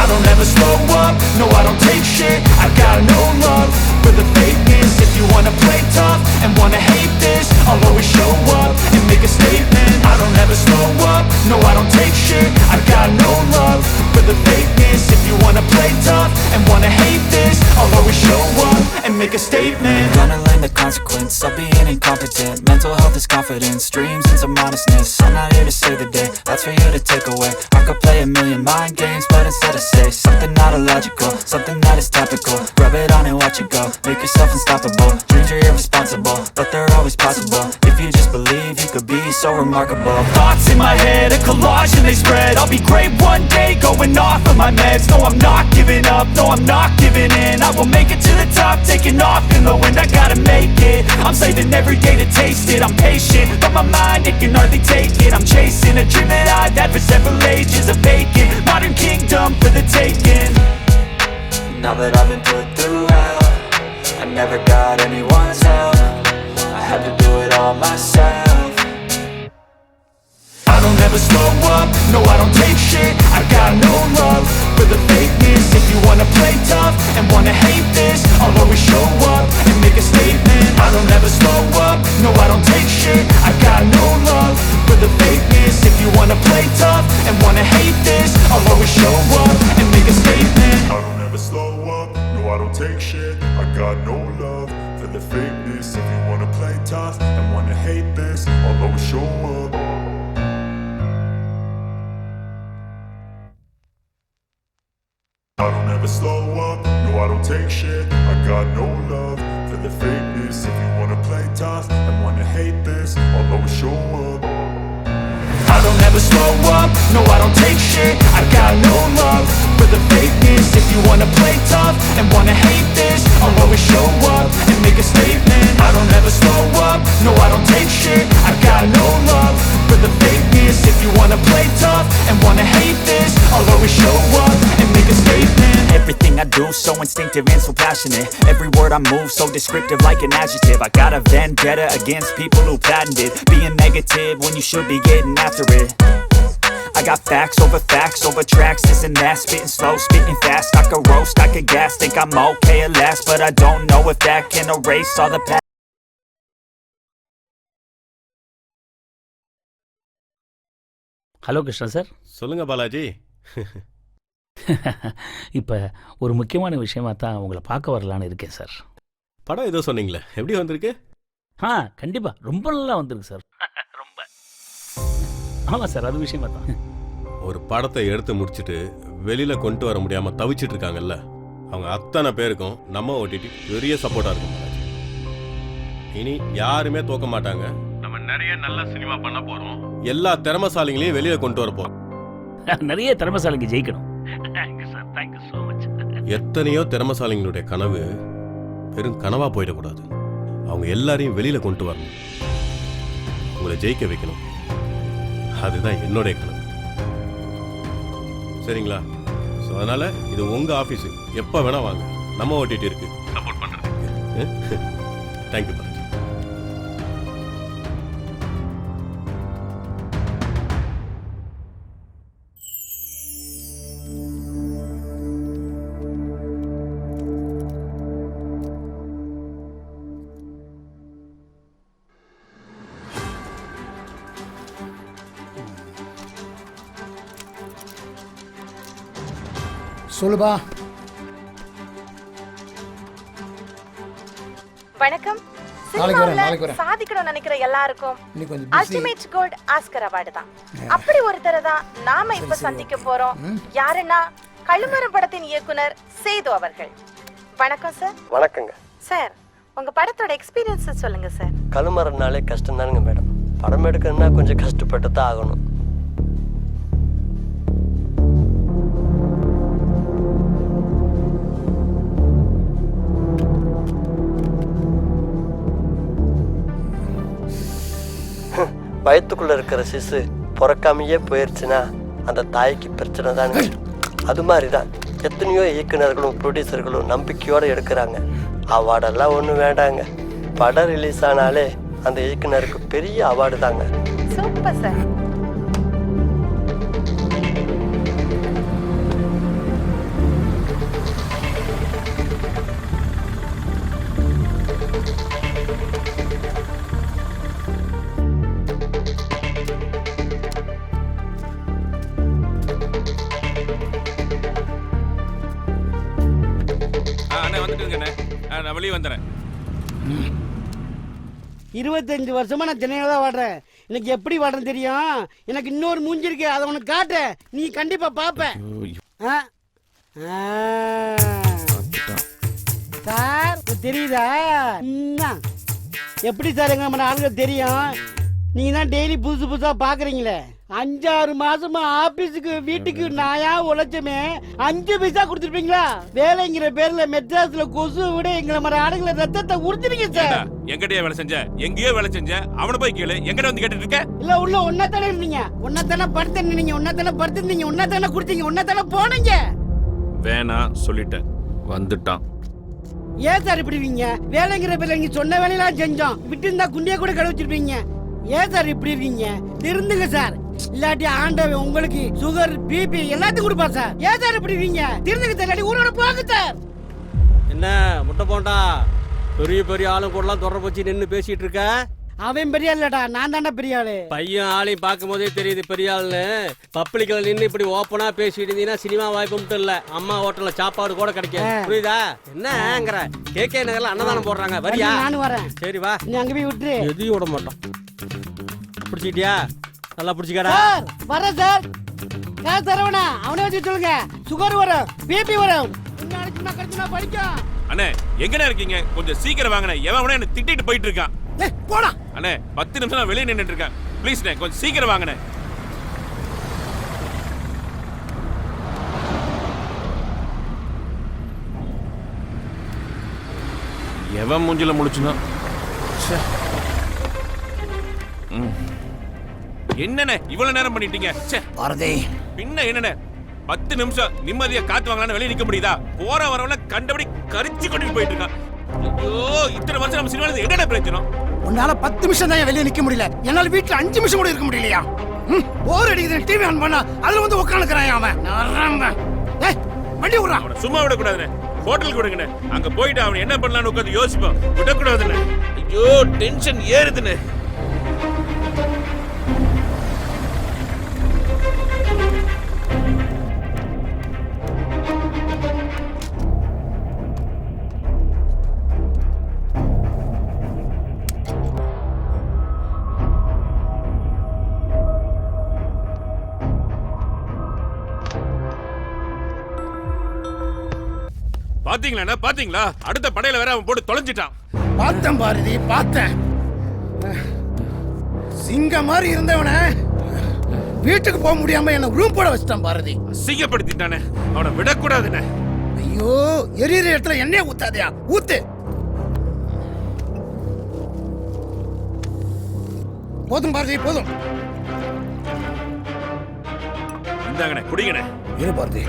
I don't ever slow up, no I don't take shit. I got no love for the fakeness. If you wanna play tough and wanna hate this, I'll always show up and make a statement. I don't ever slow up, no I don't take shit. I got no love for the fakeness. If you wanna play tough and wanna hate this, I'll always show up and make a statement. Gonna learn the consequence of being incompetent. Mental health is confidence, dreams and some honestness. I'm not here to save the day, that's for you to take away. I could play a million mind games, but instead I say something not illogical, something that is topical. Rub it on and watch it go, make yourself unstoppable. Dreams are irresponsible, but they're always possible. If you just believe, you could be so remarkable. Thoughts in my head, a collage and they spread. I'll be great one day, going off of my meds. No I'm not giving up, no I'm not giving in. I will make it to the top, taking off in the wind. I gotta make it, I'm saving every day to taste it. I'm patient, but my mind, it can hardly take it. I'm chasing a dream that I've had for several ages. A vacant, modern kingdom for the taking. Now that I've been put through hell, I never got anyone's help. I had to do it all myself. I don't ever slow up, no I don't take shit. I got no love for the fakeness. If you wanna play tough and wanna hate this, I'll always show up and make a statement. I don't ever slow up, no I don't take shit. I got no love for the fakeness. If you wanna play tough and wanna hate this, I'll always show up and make a statement. I don't ever slow up, no I don't take shit. I got no love for the fakeness. If you wanna play tough and wanna hate this, I'll always show up. I don't ever slow up, no I don't take shit. I got no love for the fakeness. If you wanna play tough and wanna hate this, I'll always show up. I don't ever slow up, no I don't take shit. I got no love for the fakeness. If you wanna play tough and wanna hate this, I'll always show up and make a statement. I don't ever slow up, no I don't take shit. I got no love for the fakeness. If you wanna play tough and wanna hate this, I'll always show up and make a statement. Everything I do, so instinctive and so passionate. Every word I move so descriptive like an adjective. I got a vendetta against people who patented being negative when you should be getting after it. I got facts over tracks, this and that. Spitting slow, spitting fast, I could roast, I could gas. Think I'm okay at last, but I don't know if that can erase all the past. Hello Krishna sir. சொல்லுங்க பாலாஜி. இப்போ ஒரு முக்கியமான விஷயமா தான் உங்களை பார்க்க வரலான்னு இருக்கேன் சார். படம் ஏதோ சொன்னீங்களே, எப்படி வந்திருக்கு? கண்டிப்பாக ரொம்ப நல்லா வந்திருக்கு சார். ரொம்ப. ஆமாம் சார், அது விஷயமா தான். ஒரு படத்தை எடுத்து முடிச்சுட்டு வெளியில் கொண்டு வர முடியாமல் தவிச்சிட்டு இருக்காங்கல்ல, அவங்க அத்தனை பேருக்கும் நம்ம ஓடிடி பெரிய சப்போர்ட்டாக இருக்கும். இனி யாருமே தோக்க மாட்டாங்க. நம்ம நிறைய நல்ல சினிமா பண்ண போகிறோம். எல்லா திறமசாலிகளையும் வெளியில் கொண்டு வர போகிறோம். நிறைய திறமசாலிங்க ஜெயிக்கணும். Thank you sir, thank you so much. எத்தனையோ திறமசாலிங்களுடைய கனவு வெறும் கனவா போயிடக்கூடாது. அவங்க எல்லாரையும் வெளியில கொண்டு வரணும், உங்களை ஜெயிக்க வைக்கணும். அதுதான் என்னுடைய கனவு. சரிங்களா? ஸோ அதனால இது உங்க ஆஃபீஸ், எப்போ வேணா வாங்க, நம்ம ஓட்டிட்டு இருக்கு சப்போர்ட் பண்றதுக்கு. தேங்க்யூ பாலாஜி. சொல்லுபா. வணக்கம். நாளைக்கு வரேன். சாதிக்கணும்னு நினைக்கிற எல்லாருக்கும் இன்னைக்கு கொஞ்சம் அல்டிமேட் கோல்ட் ஆஸ்கர் அவார்டு தான். அப்படி ஒருத்தரை தான் நாம இப்ப சந்திக்க போறோம். யாருன்னா கழுமரம் படத்தின் இயக்குனர் சேது அவர்கள். வணக்கம் சார். வணக்கங்க சார். உங்க படத்தோட எக்ஸ்பீரியன்ஸ் சொல்லுங்க சார். கழுமரம்னாலே கஷ்டம் தானுங்க மேடம். படம் எடுக்கணும்னா கொஞ்சம் கஷ்டப்பட்டு தான் ஆகணும். வயிற்றுக்குள்ள இருக்கிற சிசு பிறக்காமையே போயிடுச்சுன்னா அந்த தாய்க்கு பிரச்சனை தானுங்க. அது மாதிரி தான் எத்தனையோ இயக்குநர்களும் ப்ரொடியூசர்களும் நம்பிக்கையோடு எடுக்கிறாங்க. அவார்டெல்லாம் ஒன்றும் வேண்டாங்க. படம் ரிலீஸ் ஆனாலே அந்த இயக்குனருக்கு பெரிய அவார்டு தாங்க. Super sir. நான் வெளியே வந்துடுறேன். 25 வருஷமா நான் சென்னையில தான் வாடுறேன். எனக்கு எப்படி வாடுறேன் தெரியும். எனக்கு இன்னொரு மூஞ்சி இருக்கு, அதை உனக்கு காட்டுறேன். நீ கண்டிப்பா பாப்ப. சார் தெரியுதா? எப்படி சார் எங்க நம்ம ஆளுங்க தெரியும். நீங்க தான் டெய்லி புதுசு புதுசா பாக்குறீங்களே. 5-6 மாசமா ஆபீஸுக்கு வீட்டுக்கு நாயா உழைச்சமே 5 பைசா கொடுத்துருப்பீங்களா? வேலைங்கிற பேர்ல மெட்ராஸ்ல கொசு விட எங்களை மாதிரி ஆளுங்களை ரத்தத்தை உறுத்துறீங்க சார். எங்கடையே வேலை செஞ்ச, எங்கேயோ வேலை செஞ்ச, அவனை போய் கேளு. எங்கட வந்து கேட்டுட்டு இருக்க? இல்ல உள்ள ஒன்னதானே இருந்தீங்க, ஒன்னதானே படுத்துனீங்க, ஒன்னதானே படுத்துனீங்க, ஒன்னதானே குடிச்சீங்க, ஒன்னதானே போனீங்க. வேணா சொல்லிட்டேன், வந்துட்டான். ஏன் சார் இப்படி இருக்கீங்க? வேலைங்கிற பேர்ல நீங்க சொன்ன வேலையெல்லாம் செஞ்சோம், விட்டு இருந்தா குண்டியா கூட கடை வச்சிருப்பீங்க. ஏன் சார் இப்படி இருக்கீங்க? திருந்துங்க சார், இல்லாட்டி ஆண்டவன் உங்களுக்கு சுகர் பிபி எல்லாத்தையும் கொடுப்பார் சார். ஏன் சார் இப்படி இருக்கீங்க? திருந்துங்க சார், இல்லாட்டி ஊரோட போங்க சார். என்ன முட்டை போண்டா, பெரிய பெரிய ஆளு கூடலாம் தொடர்பு வச்சு நின்று பேசிட்டு இருக்க? அவன் பெரிய ஆளுடா, நான் தானே பெரிய ஆளு. பையன் ஆளையும் பார்க்கும் போதே தெரியுது பெரிய ஆளுன்னு. பப்ளிக்ல நின்று இப்படி ஓப்பனா பேசிட்டு இருந்தீங்கன்னா சினிமா வாய்ப்பு மட்டும் இல்ல, அம்மா ஹோட்டல்ல சாப்பாடு கூட கிடைக்கும். புரியுதா? என்னங்கிற கேகே நகர்ல அன்னதானம் போடுறாங்க, வரியா? நானும் வரேன். சரி வா. நீ அங்க போய் விட்டுரு. எதையும் விட மாட்டோம். பிடிச்சிட்டியா? நல்லா பிடிச்சிக்கடா. சார் வரேன் சார். சார் சரவணா, அவனை வச்சு சொல்லுங்க. சுகர் வரும், பிபி வரும். இன்னும் கடிச்சுனா படிக்கும். அண்ணே எங்கடா இருக்கீங்க? கொஞ்சம் சீக்கிரம் வாங்கண்ணே. எவன் என்ன திட்டிட்டு போயிட்டு இருக்கான். போடா அண்ணே, 10 நிமிஷம் நான் வெளியே நின்னுட்டு இருக்கேன். ப்ளீஸ் நே, கொஞ்சம் சீக்கிரம் வாங்கண்ணே. எவன் மூஞ்சில முடிச்சுனா? என்னண்ணே இவ்வளவு நேரம் பண்ணிட்டீங்க? பாரதி பின்ன என்னண்ணே 10 நிமிஷம் நிம்மதியா காத்து வாங்கலாம்னு வெளியே நிக்க முடியுதா? போற வரவன கண்டபடி கரிச்சு கொண்டு போயிட்டு இருக்கான். ஐயோ, இத்தனை வருஷம் நம்ம சினிமால என்னடா பிரச்சனை? உன்னால 10 நிமிஷம் தான் வெளியே நிக்க முடியல, என்னால வீட்டுல 5 நிமிஷம் கூட இருக்க முடியலையா? போர் அடிக்குது, டிவி ஆன் பண்ணா அதுல வந்து உட்காந்துக்கிறான் அவன். வண்டி விடுறான். அவனை சும்மா விடக்கூடாதுண்ணே, ஹோட்டலுக்கு விடுங்கண்ணே. அங்க போயிட்டு அவன் என்ன பண்ணலான்னு உட்காந்து யோசிப்போம், விடக்கூடாதுண்ணே. ஐயோ, டென்ஷன் ஏறுதுண்ணே. பாத்தீங்களா பாத்தீங்களா, அடுத்த படையில வேற அவன் போட்டு தொலைஞ்சிட்டான். பார்த்தேன் பாரதி, பார்த்தேன். சிங்க மாதிரி இருந்தவன வீட்டுக்கு போக முடியாம என்ன ரூம் போட வச்சிட்டான் பாரதி. அசிங்கப்படுத்திட்டானே, அவனை விடக்கூடாதுண்ணே. ஐயோ, எரியிற இடத்துல எண்ணெய் ஊத்தாதையா, ஊத்து. போதும் பாரதி, போதும். இந்தாங்கண்ணே, குடிங்கண்ணே. இரு பாரதி.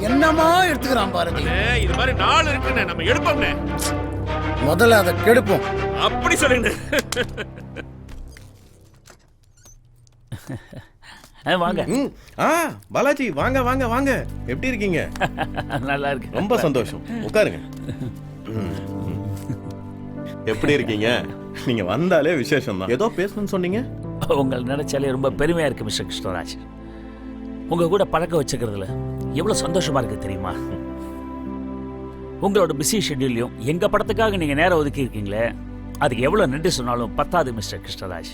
என்னமா எடுத்துக்கிறான் பாரதி. இது மாதிரி 4 இருக்குண்ணே, நம்ம எடுப்போம்ண்ணே. முதல்ல அதை கெடுப்போம். அப்படி சொல்லுங்க. வாங்க. பாலாஜி, வாங்க வாங்க வாங்க. எப்படி இருக்கீங்க? நல்லா இருக்கு. ரொம்ப சந்தோஷம், உட்காருங்க. எப்படி இருக்கீங்க? நீங்க வந்தாலே விசேஷம் தான். ஏதோ பேசணும்னு சொன்னீங்க. உங்களை நினைச்சாலே ரொம்ப பெருமையா இருக்கு மிஸ்டர் கிருஷ்ணராஜ். உங்க கூட பழக்க வச்சுக்கிறதுல எவ்வளவு சந்தோஷமா இருக்கு தெரியுமா? உங்களோட பிஸி ஷெட்யூல்லையும் எங்க படத்துக்காக நீங்க நேரம் ஒதுக்கி இருக்கீங்களே, அதுக்கு எவ்வளவு நன்றி சொன்னாலும் பத்தாது மிஸ்டர் கிருஷ்ணராஜ்.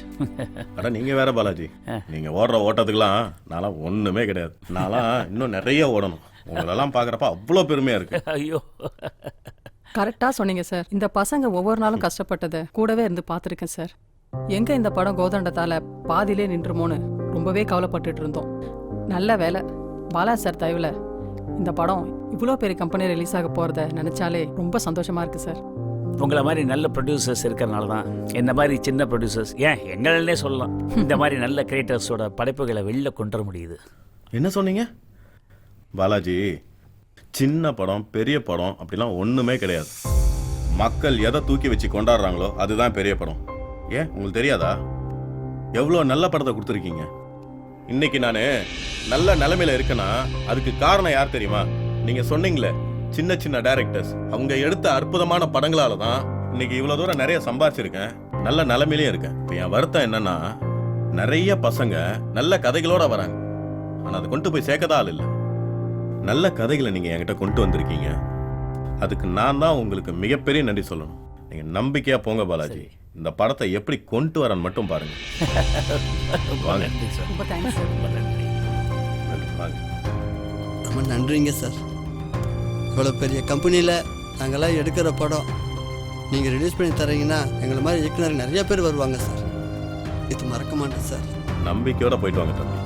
அட நீங்க வேற பாலாஜி, நீங்க ஓடுற ஓட்டத்துக்குலாம் நான்லாம் ஒண்ணுமே கிடையாது. நான்லாம் இன்னும் நிறைய ஓடணும். உங்களெல்லாம் பாக்குறப்ப அவ்வளோ பெருமையா இருக்கு. ஐயோ, கரெக்டா சொன்னீங்க சார். இந்த பசங்க ஒவ்வொரு நாளும் கஷ்டப்பட்டதை கூடவே இருந்து பார்த்துருக்கேன் சார். எங்க இந்த படம் கோதண்டத்தால பாதியிலே நின்றுமோன்னு ரொம்பவே கவலைப்பட்டுட்டு இருந்தோம். நல்ல வேலை, பாலா சார் தயவுல இந்த படம் இவ்வளோ பெரிய கம்பெனி ரிலீஸ் ஆக போறத நினைச்சாலே ரொம்ப சந்தோஷமா இருக்கு சார். உங்களை மாதிரி நல்ல ப்ரொடியூசர்ஸ் இருக்கிறனால தான் என்ன மாதிரி சின்ன ப்ரொடியூசர்ஸ், ஏன் எங்களே சொல்லலாம், இந்த மாதிரி நல்ல கிரியேட்டர்ஸோட படைப்புகளை வெளில கொண்டு வர முடியுது. என்ன சொன்னீங்க பாலாஜி? சின்ன படம் பெரிய படம் அப்படிலாம் ஒண்ணுமே கிடையாது. மக்கள் எதை தூக்கி வச்சு கொண்டாடுறாங்களோ அதுதான் பெரிய படம். ஏன் உங்களுக்கு தெரியாதா? எவ்வளோ நல்ல படத்தை கொடுத்துருக்கீங்க. இன்னைக்கு நான் நல்ல நிலைமையில இருக்கேன்னா அதுக்கு காரணம் யார் தெரியுமா? நீங்க சொன்னீங்களே, சின்ன சின்ன டைரக்டர்ஸ், அவங்க எடுத்த அற்புதமான படங்களால தான் இன்னைக்கு இவ்வளவு தூரம் நிறைய சம்பாதிச்சிருக்கேன், நல்ல நிலைமையிலே இருக்கேன். இப்போ என் வருத்தம் என்னன்னா, நிறைய பசங்க நல்ல கதைகளோட வராங்க, ஆனா அதை கொண்டு போய் சேர்க்கதா ஆள் இல்லை. நல்ல கதைகளை நீங்க என்கிட்ட கொண்டு வந்திருக்கீங்க, அதுக்கு நான் தான் உங்களுக்கு மிகப்பெரிய நன்றி சொல்லணும். நீங்க நம்பிக்கையா போங்க பாலாஜி. இந்த படத்தை எப்படி கொண்டு வரன்னு மட்டும் பாருங்க. ரொம்ப நன்றிங்க சார். இவ்வளோ பெரிய கம்பெனியில் நாங்கள்லாம் எடுக்கிற படம் நீங்கள் ரிலீஸ் பண்ணி தரீங்கன்னா எங்களை மாதிரி இயக்குனர் நிறைய பேர் வருவாங்க சார். இது மறக்க மாட்டேன் சார். நம்பிக்கையோட போயிட்டு வாங்க தம்பி.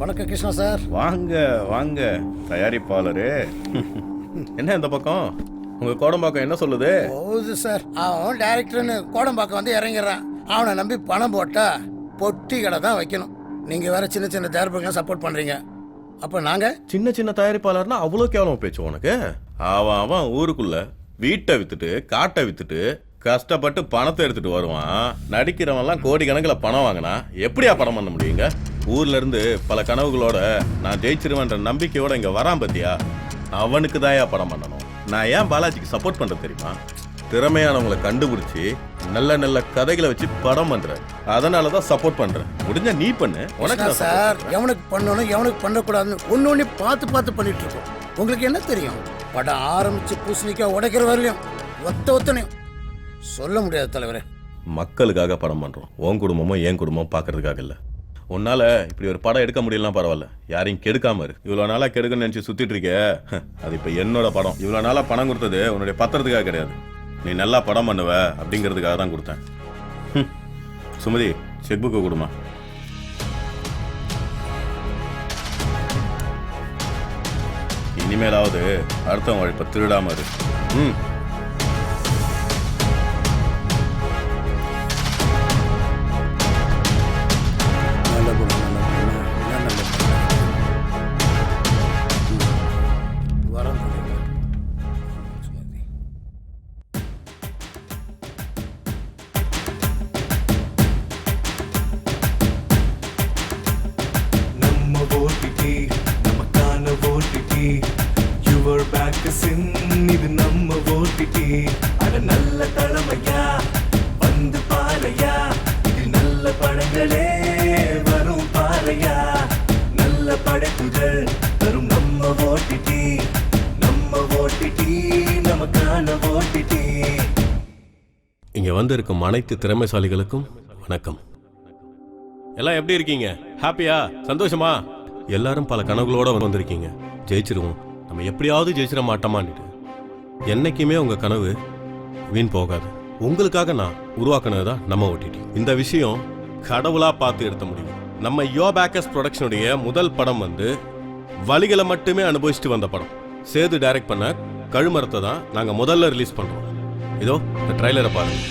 வணக்கம் கிருஷ்ணா சார். வாங்க வாங்க தயாரிப்பாளரே. என்ன இந்த பக்கம் உங்க கோடம்பாக்கம் என்ன சொல்லுது? போகுது சார். அவன் டைரக்டர்னு கோடம்பாக்கம் வந்து இறங்கிடுறான். அவனை நம்பி பணம் போட்டா பொட்டி கடை தான் வைக்கணும். நீங்க வேற சின்ன சின்ன தயாரிப்புகள் சப்போர்ட் பண்றீங்க. அப்ப நாங்க சின்ன சின்ன தயாரிப்பாளர்னா அவ்வளோ கேவலமா பேச்சு உனக்கு? அவன் ஊருக்குள்ள வீட்டை வித்துட்டு காட்டை வித்துட்டு கஷ்டப்பட்டு பணத்தை எடுத்துட்டு வருவான். நடிக்கிறவன்லாம் கோடி கணக்கில் பணம் வாங்கினா எப்படியா படம் பண்ண முடியுங்க? ஊர்ல இருந்து பல கனவுகளோட நான் ஜெயிச்சிருவேன்ற நம்பிக்கையோட இங்க வரான் பத்தியா, அவனுக்கு தாயா படம் பண்ணணும். நான் ஏன் பாலாஜிக்கு சப்போர்ட் பண்றேன் தெரியுமா? திறமையானவங்களை கண்டுபிடிச்சி நல்ல நல்ல கதைகளை வச்சு படம் பண்றேன், அதனாலதான் சப்போர்ட் பண்றேன். முடிஞ்சா நீ பண்ணு. உனக்கு சார் எவனுக்கு பண்ணணும் எவனுக்கு பண்ணக்கூடாதுன்னு ஒன்னு பார்த்து பார்த்து பண்ணிட்டு இருக்கோம். உங்களுக்கு என்ன தெரியும்? படம் ஆரம்பிச்சு பூசணிக்கா உடைக்கிற வரலையும் ஒத்தனையும் சொல்ல முடியாது தலைவரே. மக்களுக்காக படம் பண்றோம், உன் குடும்பமும் என் குடும்பமும் பாக்குறதுக்காக இல்ல. உன்னால இப்படி ஒரு படம் எடுக்க முடியலாம் பரவாயில்ல, யாரையும் கெடுக்காம இரு. இவ்வளவு நாளா கெடுக்கணும்னு நினைச்சு சுத்திட்டு இருக்க, அது இப்ப என்னோட படம். இவ்வளவு நாளா பணம் கொடுத்தது உன்னுடைய பத்திரத்துக்காக கிடையாது, நீ நல்லா படம் பண்ணுவ அப்படிங்கிறதுக்காக தான் கொடுத்தேன். சுமதி, செக் புக்கு கொடுமா. இனிமேலாவது அடுத்த உழைப்ப திருடாம இரு. ம். நம்ம ஓடிடி நமக்கான ஓடிடி யுவர் பேக் சின் இது நம்ம ஓடிடி அட நல்ல தலைமையா வந்து பாறையா இது நல்ல படங்களே வரும் பாறையா நல்ல படைப்புகள் தரும் நம்ம ஓடிடி நமக்கான ஓடிடி. இங்க வந்து இருக்கும் அனைத்து திறமைசாலிகளுக்கும் வணக்கம். எல்லாம் எப்படி இருக்கீங்க? ஹாப்பியா? சந்தோஷமா? எல்லாரும் பல கனவுகளோட வந்திருக்கீங்க. ஜெயிச்சிருவோம், நம்ம எப்படியாவது ஜெயிச்சிட மாட்டோமான்னு. என்னைக்குமே உங்க கனவு வீண் போகாது. உங்களுக்காக நான் உருவாக்குனது தான் நம்ம ஓடிடி. இந்த விஷயம் கடவுளா பார்த்து எடுத்த முடியும். நம்ம யோ பேக்கர்ஸ் ப்ரொடக்ஷனுடைய முதல் படம் வந்து வலிகளை மட்டுமே அனுபவிச்சுட்டு வந்த படம். சேது டைரக்ட் பண்ண கழுமரத்தை தான் நாங்க முதல்ல ரிலீஸ் பண்றோம். இதோ இந்த ட்ரைலரை பாருங்க.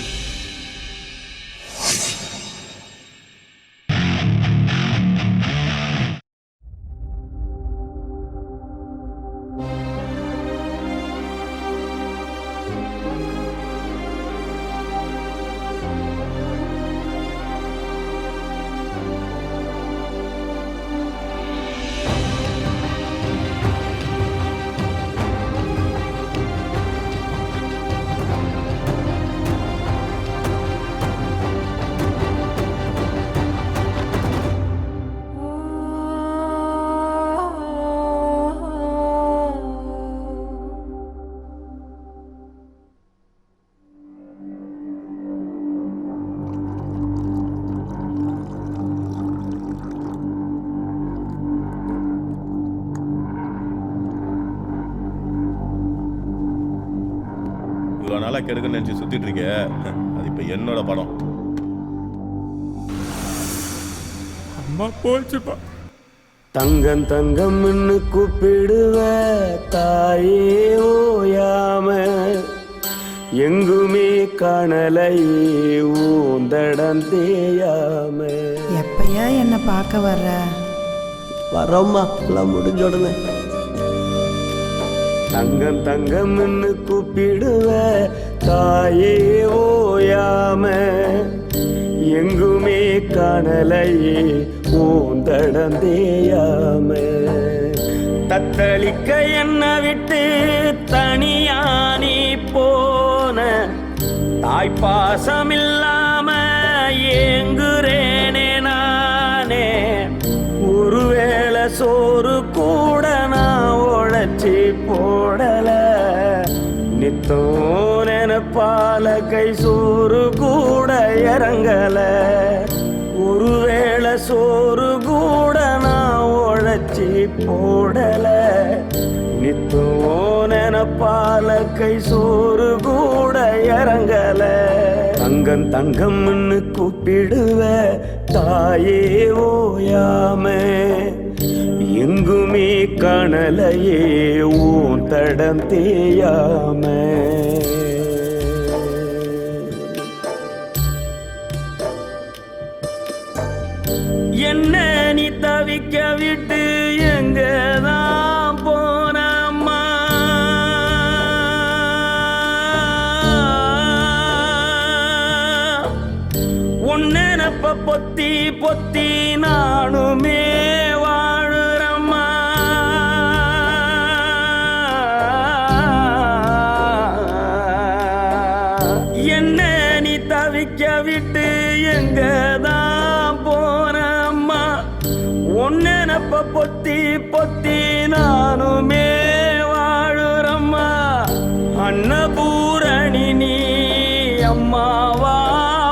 நாளா கெடுக்கன்னு நினைச்சு சுத்திட்டு இருக்க, அது இப்ப என்னோட படம். அம்மா போச்சுப்பா. தங்கம் தங்கம்னு கூப்பிடுவ தாயே ஓயாம, எங்குமே காணலையே ஊந்தடம் தேயாம. எப்பயா என்ன பார்க்க வர்ற? வரோம்மா, எல்லாம் முடிஞ்ச உடனே. தங்கம் தங்கம்னு கூப்பிடுவ தாயே ஓயாம, எங்குமே காணலையே ஊந்தடம் தேயாம. தத்தளிக்க என்ன விட்டு தனியானி போன, தாய்ப்பாசம் இல்லாம ஏங்குறேனே நானே. ஒருவேளை சோறு கூட நான் உழைச்சி போடல, நித்தம் நெனப்பால கை சோறு கூட இறங்கல. ஒருவேளை சோறு கூட நான் உழைச்சி போடல, நித்தம் நெனப்பால கை சோறு கூட இறங்கல. தங்கம் தங்கம்னு கூப்பிடுவ தாயே ஓயாம, எங்குமே காணலையே ஊன் தடம் தேயாம. என்ன நீ தவிக்க விட்டு எங்கதான் போனம்மா? உன்னெனப்ப பொத்தி பொத்தி நானுமே வாழுறம்மா. என்ன நீ தவிக்க விட்டு எங்கதான் போனம்மா? உன்னெனப்ப பொத்தி பொத்தி நானுமே வாழுறம்மா. அன்னபூரணி நீ அம்மாவா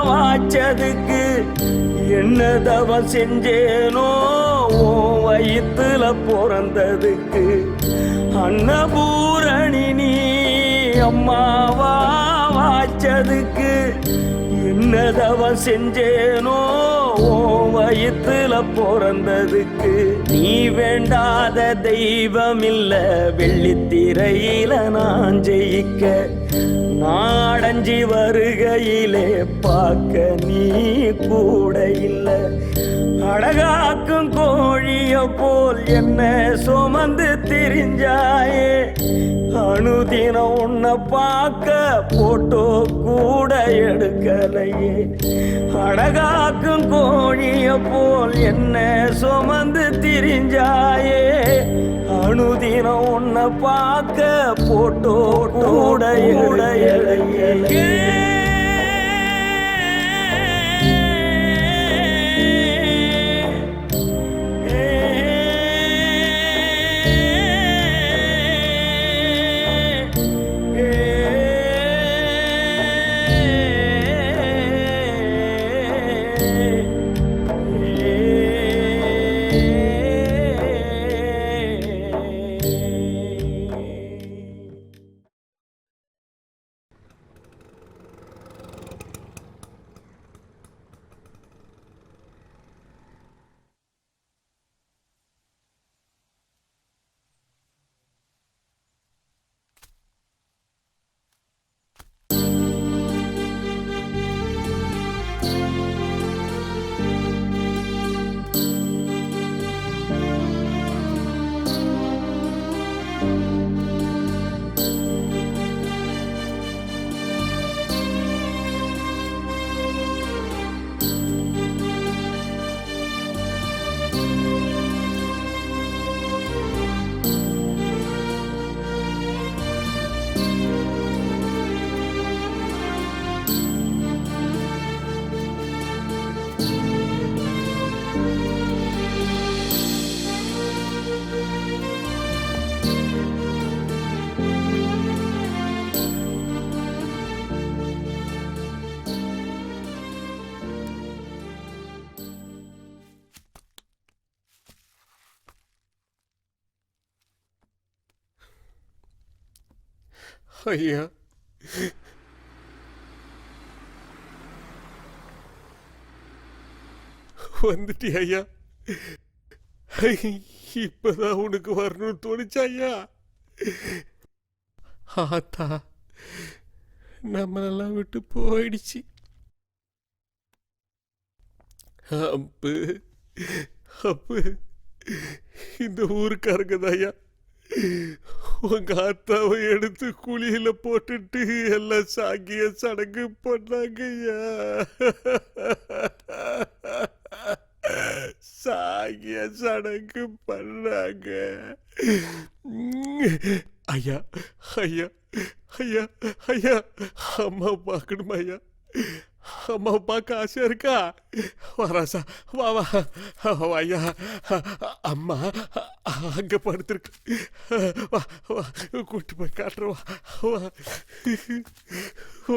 வாச்சதுக்கு என்ன தவம் செஞ்சேனோ உன் வயித்துல பிறந்ததுக்கு. அன்னபூரணி நீ அம்மாவா வாச்சதுக்கு என்னதவன் செஞ்சேனோ உன் வயித்துல பிறந்ததுக்கு. நீ வேண்டாத தெய்வம் இல்ல, வெள்ளித்திரையில நான் ஜெயிக்க. நான் அடைஞ்சி வருகையிலே பார்க்க நீ கூட இல்ல. அழகாக்கும் கோழிய போல் என்ன சுமந்து திரிஞ்சாயே. அனுதினம் உன்னை பார்க்க போட்டோ கூட எடுக்கலையே. அழகாக்கும் கோழிய போல் என்ன சுமந்து திரிஞ்சாயே. அனுதினம் உன்னை பார்க்க போட்டோ கூட எடுக்கலையே. ஐயா, வந்துட்டியா ஐயா? இப்பதான் உனக்கு வரணும்னு தோணுச்சா ஐயா? ஆத்தா நம்மளெல்லாம் விட்டு போயிடுச்சு. அப்பு அப்பு இந்த ஊருக்காரங்க தாயா உங்க ஆத்தாவை எடுத்து குழியில போட்டுட்டு எல்லாம் சாங்கிய சடங்கு பண்ணாங்கய்யா. சாங்கிய சடங்கு பண்ணாங்க. ஐயா ஐயா ஐயா ஐயா, அம்மா பார்க்கணுமா ஐயா? அம்மா பார்க்க ஆசையா இருக்கா? வராசா வா வா ஐயா. அம்மா அங்க படுத்திருக்கு. வா வா கூட்டு போய் காட்டுறவா. வா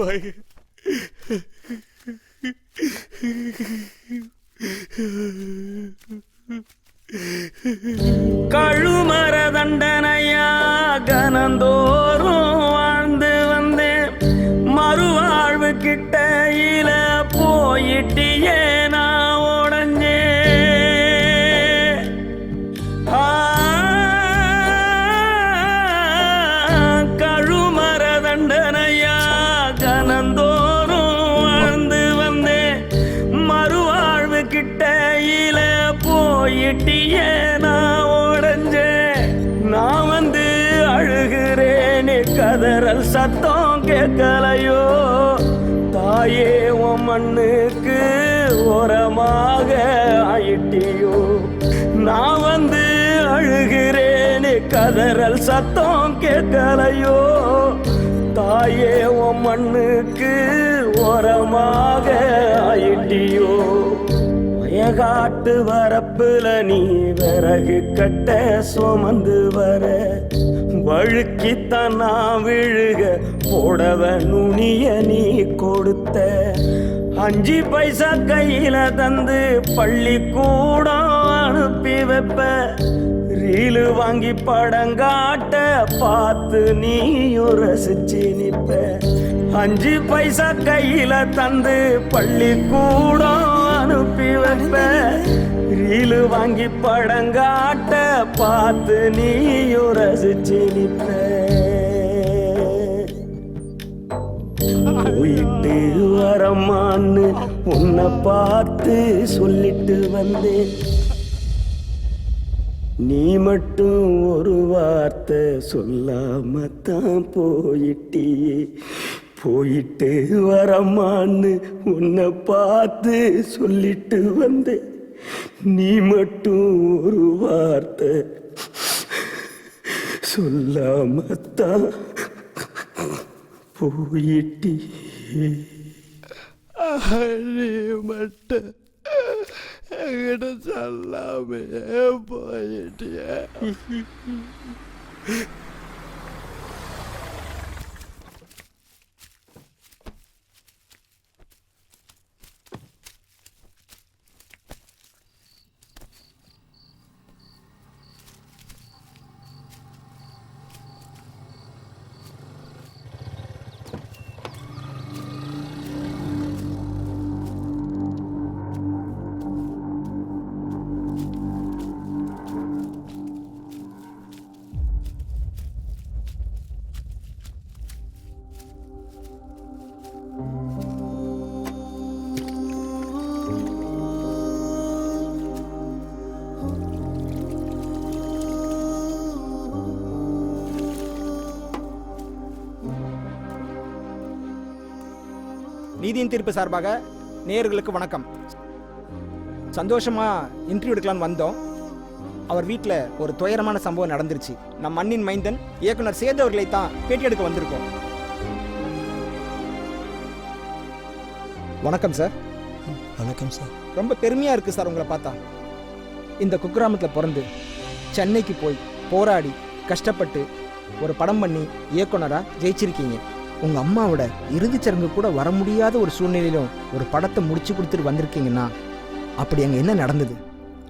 வா. கழுமர தண்டனையா கனந்தோறும் வாழ்ந்து வந்தேன். மறுவாழ்வு கிட்டையில போயிட்டியே நான் உடஞ்சே. கழுமர தண்டனையா கனந்தோறும் வாழ்ந்து வந்தேன். மறுவாழ்வு கிட்டையில போயிட்டியே நான் உடஞ்சே. நான் வந்து அழுகிறேனே, கதறல் சத்தம் கேட்கலையோ. தாயே உன் மண்ணுக்கு ஓரமாக ஆயிட்டியோ. நான் வந்து அழுகிறேனே, கதறல் சத்தம் கேட்கலையோ. தாயே உன் மண்ணுக்கு ஓரமாக ஆயிட்டியோ. காட்டு வரப்புல நீ விறகு கட்ட சுமந்து வர. வழுக்கித்தான் நான் விழுக போடவ நுனிய நீ கொடுத்த. 5 பைசா கையில தந்து பள்ளிக்கூடம் அனுப்பி வைப்ப. ரீலு வாங்கி படங்காட்ட பார்த்து நீயும் ரசிச்சு நிப்ப 5 பைசா கையில தந்து பள்ளிக்கூடம் அனுப்பி வைப்ப ரீலு வாங்கி படங்காட்ட பார்த்து நீயும் ரசிச்சு நிப்ப போயிட்டு வரமான்னு உன்னை பார்த்து சொல்லிட்டு வந்தேன் நீ மட்டும் ஒரு வார்த்தை சொல்லாமத்தான் போயிட்டியே போயிட்டு வரமான்னு உன்னை பார்த்து சொல்லிட்டு வந்தேன் நீ மட்டும் ஒரு வார்த்தை சொல்லாமத்தான் போயிட்டியே நீ மட்டும் என்கிட்ட சொல்லாமே போயிட்டிய நீதியின் தீர்ப்பு சார்பாக நேயர்களுக்கு வணக்கம். சந்தோஷமா இன்டர்வியூ எடுக்கலான்னு வந்தோம். அவர் வீட்டில் ஒரு துயரமான சம்பவம் நடந்துருச்சு. நம் மண்ணின் மைந்தன் இயக்குனர் சேது அவர்களை தான் பேட்டி எடுக்க வந்திருக்கோம். வணக்கம் சார். வணக்கம் சார். ரொம்ப பெருமையாக இருக்குது சார் உங்களை பார்த்தா. இந்த குக்கிராமத்தில் பிறந்து சென்னைக்கு போய் போராடி கஷ்டப்பட்டு ஒரு படம் பண்ணி இயக்குனராக ஜெயிச்சிருக்கீங்க. உங்கள் அம்மாவோட இறுதிச்சடங்கு கூட வர முடியாத ஒரு சூழ்நிலையிலும் ஒரு படத்தை முடிச்சு கொடுத்துட்டு வந்திருக்கீங்கன்னா அப்படி அங்கே என்ன நடந்தது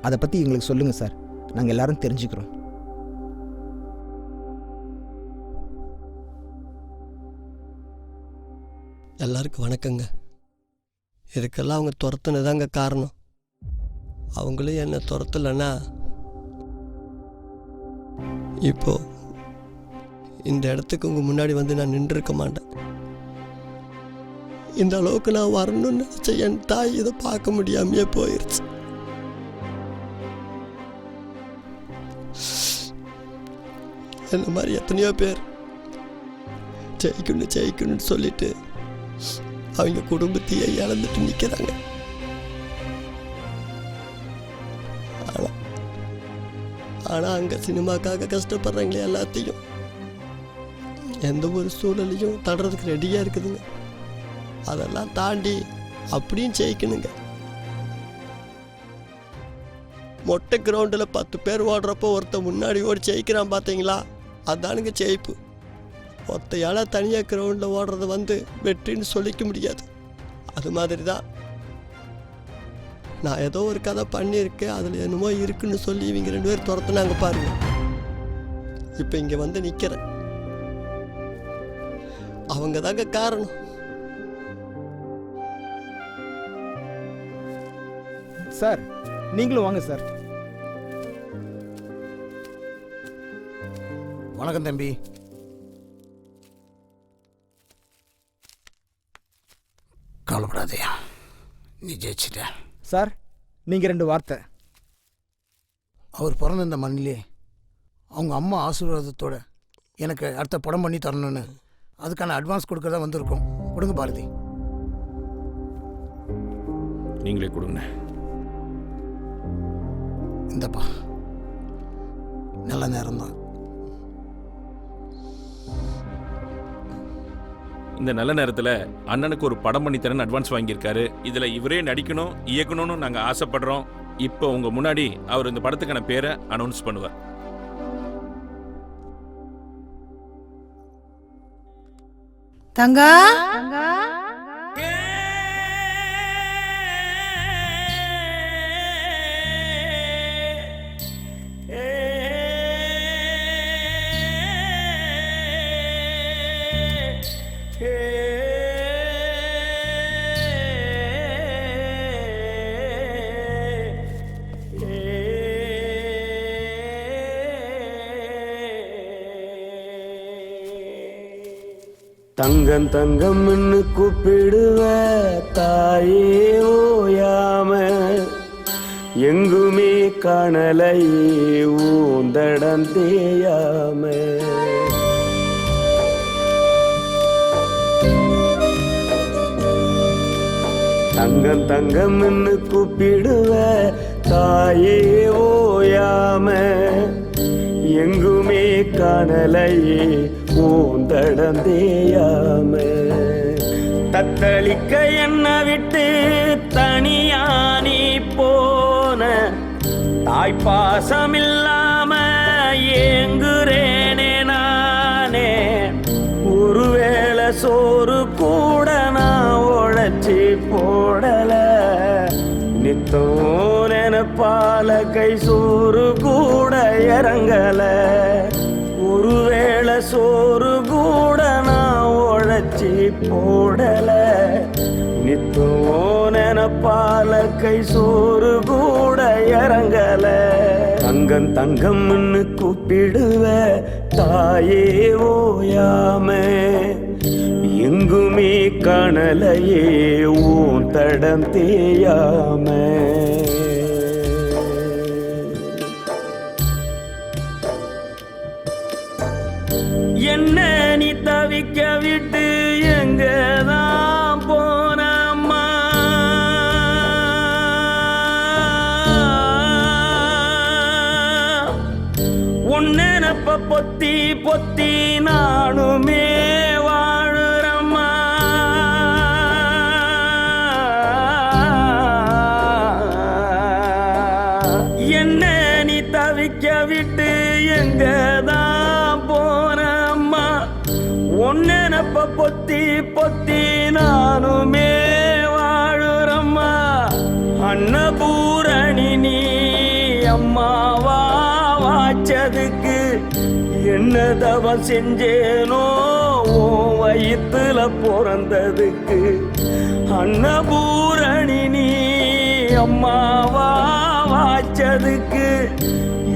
அதை பற்றி எங்களுக்கு சொல்லுங்கள் சார். நாங்கள் எல்லாரும் தெரிஞ்சுக்கிறோம். எல்லாருக்கும் வணக்கங்க. இதுக்கெல்லாம் அவங்க துரத்துனதாங்க காரணம். அவங்களும் என்னை துரத்தலைன்னா இப்போ இந்த இடத்துக்கு உங்கள் முன்னாடி வந்து நான் நின்று இருக்க மாட்டேன். இந்த அளவுக்கு நான் வரணும்னு நினச்ச என் தாய் இதை பார்க்க முடியாமையே போயிடுச்சு. என்ன மாதிரி எத்தனையோ பேர் ஜெயிக்கணும்னு சொல்லிட்டு அவங்க குடும்பத்தையே இழந்துட்டு நிற்கிறாங்க. ஆனால் அங்கே சினிமாக்காக கஷ்டப்படுறாங்களே எல்லாத்தையும் எந்த ஒரு சூழலையும் தடுறதுக்கு ரெடியாக இருக்குதுங்க. அதெல்லாம் தாண்டி அப்படியும் ஜெயிக்கணுங்க. மொட்டை கிரவுண்டில் 10 பேர் ஓடுறப்போ ஒருத்தன் முன்னாடி ஓடி ஜெயிக்கிறான் பார்த்தீங்களா, அதானுங்க ஜெயிப்பு. ஒத்தையால் தனியாக கிரவுண்டில் ஓடுறது வெற்றின்னு சொல்லிக்க முடியாது. அது மாதிரி தான் நான் ஏதோ ஒரு கதை பண்ணியிருக்கேன், அதில் என்னமோ இருக்குன்னு சொல்லி இவங்க 2 பேர் துரத்துனாங்க பாருங்க. இப்போ இங்கே வந்து நிற்கிறேன். அவங்க தாங்க காரணம். சார் நீங்களும் வாங்க சார். வணக்கம் தம்பி. கவலைப்படாதயா, நீ ஜெயிச்சிட்ட. சார் நீங்கள் 2 வார்த்தை. அவர் பிறந்த இந்த மண்ணிலே அவங்க அம்மா ஆசீர்வாதத்தோட எனக்கு அடுத்த படம் பண்ணி தரணும்னு அதுக்கான அட்வான்ஸ் கொடுக்கறதா வந்திருக்கோம். கொடுங்க பாரதி. நீங்களே கொடுங்க. இந்தப்பா, நல்ல நேரம்தான். இந்த நல்ல நேரத்தில் அண்ணனுக்கு ஒரு படம் பண்ணி தரேன்னு அட்வான்ஸ் வாங்கியிருக்காரு. இதில் இவரே நடிக்கணும் இயக்கணும்னு நாங்கள் ஆசைப்படுறோம். இப்போ உங்கள் முன்னாடி அவர் இந்த படத்துக்கான பேரை அனௌன்ஸ் பண்ணுவார். தங்கா தங்கம் தங்கம்னு கூப்பிடுவ தாயே ஓயாம எங்குமே காணலையே ஊந்தடம் தேயாம தங்கம் தங்கம்னு கூப்பிடுவ தாயே ஓயாம எங்குமே காணலையே ஊந்தடம் தேயாம தத்தளிக்க என்ன விட்டு தனியானி போன தாய்ப்பாசம் இல்லாம ஏங்குறேனே நானே ஒருவேளை சோறு கூட நான் உழைச்சி போடல நித்தம் நெனப்பால கை சோறு கூட இறங்கல ஒருவேளை சோறு கூட நான் உழைச்சி போடல நித்தம் நெனப்பால கை சோறு கூட இறங்கல தங்கம் தங்கம்னு கூப்பிடுவ தாயே ஓயாம எங்குமே காணலையே ஊன் தடம் தேயாம என்ன நீ தவிக்க விட்டு எங்கதான் போனம்மா உன்னெனப்ப பொத்தி பொத்தி நானுமே வாழுறம்மா என்ன நீ தவிக்க விட்டு எங்கதான் போனம்மா உன்னெனப்ப பொத்தி பொத்தி நானுமே வாழுறம்மா அன்னபூரணி நீ அம்மாவா வாச்சதுக்கு என்ன தவம் செஞ்சேனோ உன் வயித்துல பிறந்ததுக்கு அன்னபூரணி நீ அம்மாவா வாச்சதுக்கு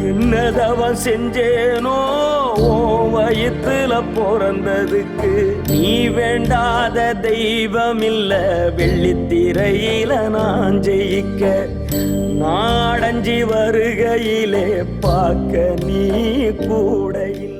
என்ன தவம் செஞ்சேனோ உன் வயித்துல பிறந்ததுக்கு நீ வேண்டாத தெய்வம் இல்ல வெள்ளித்திரையில நான் ஜெயிக்க நாடஞ்சி வருகையிலே பார்க்க நீ கூட இல்லை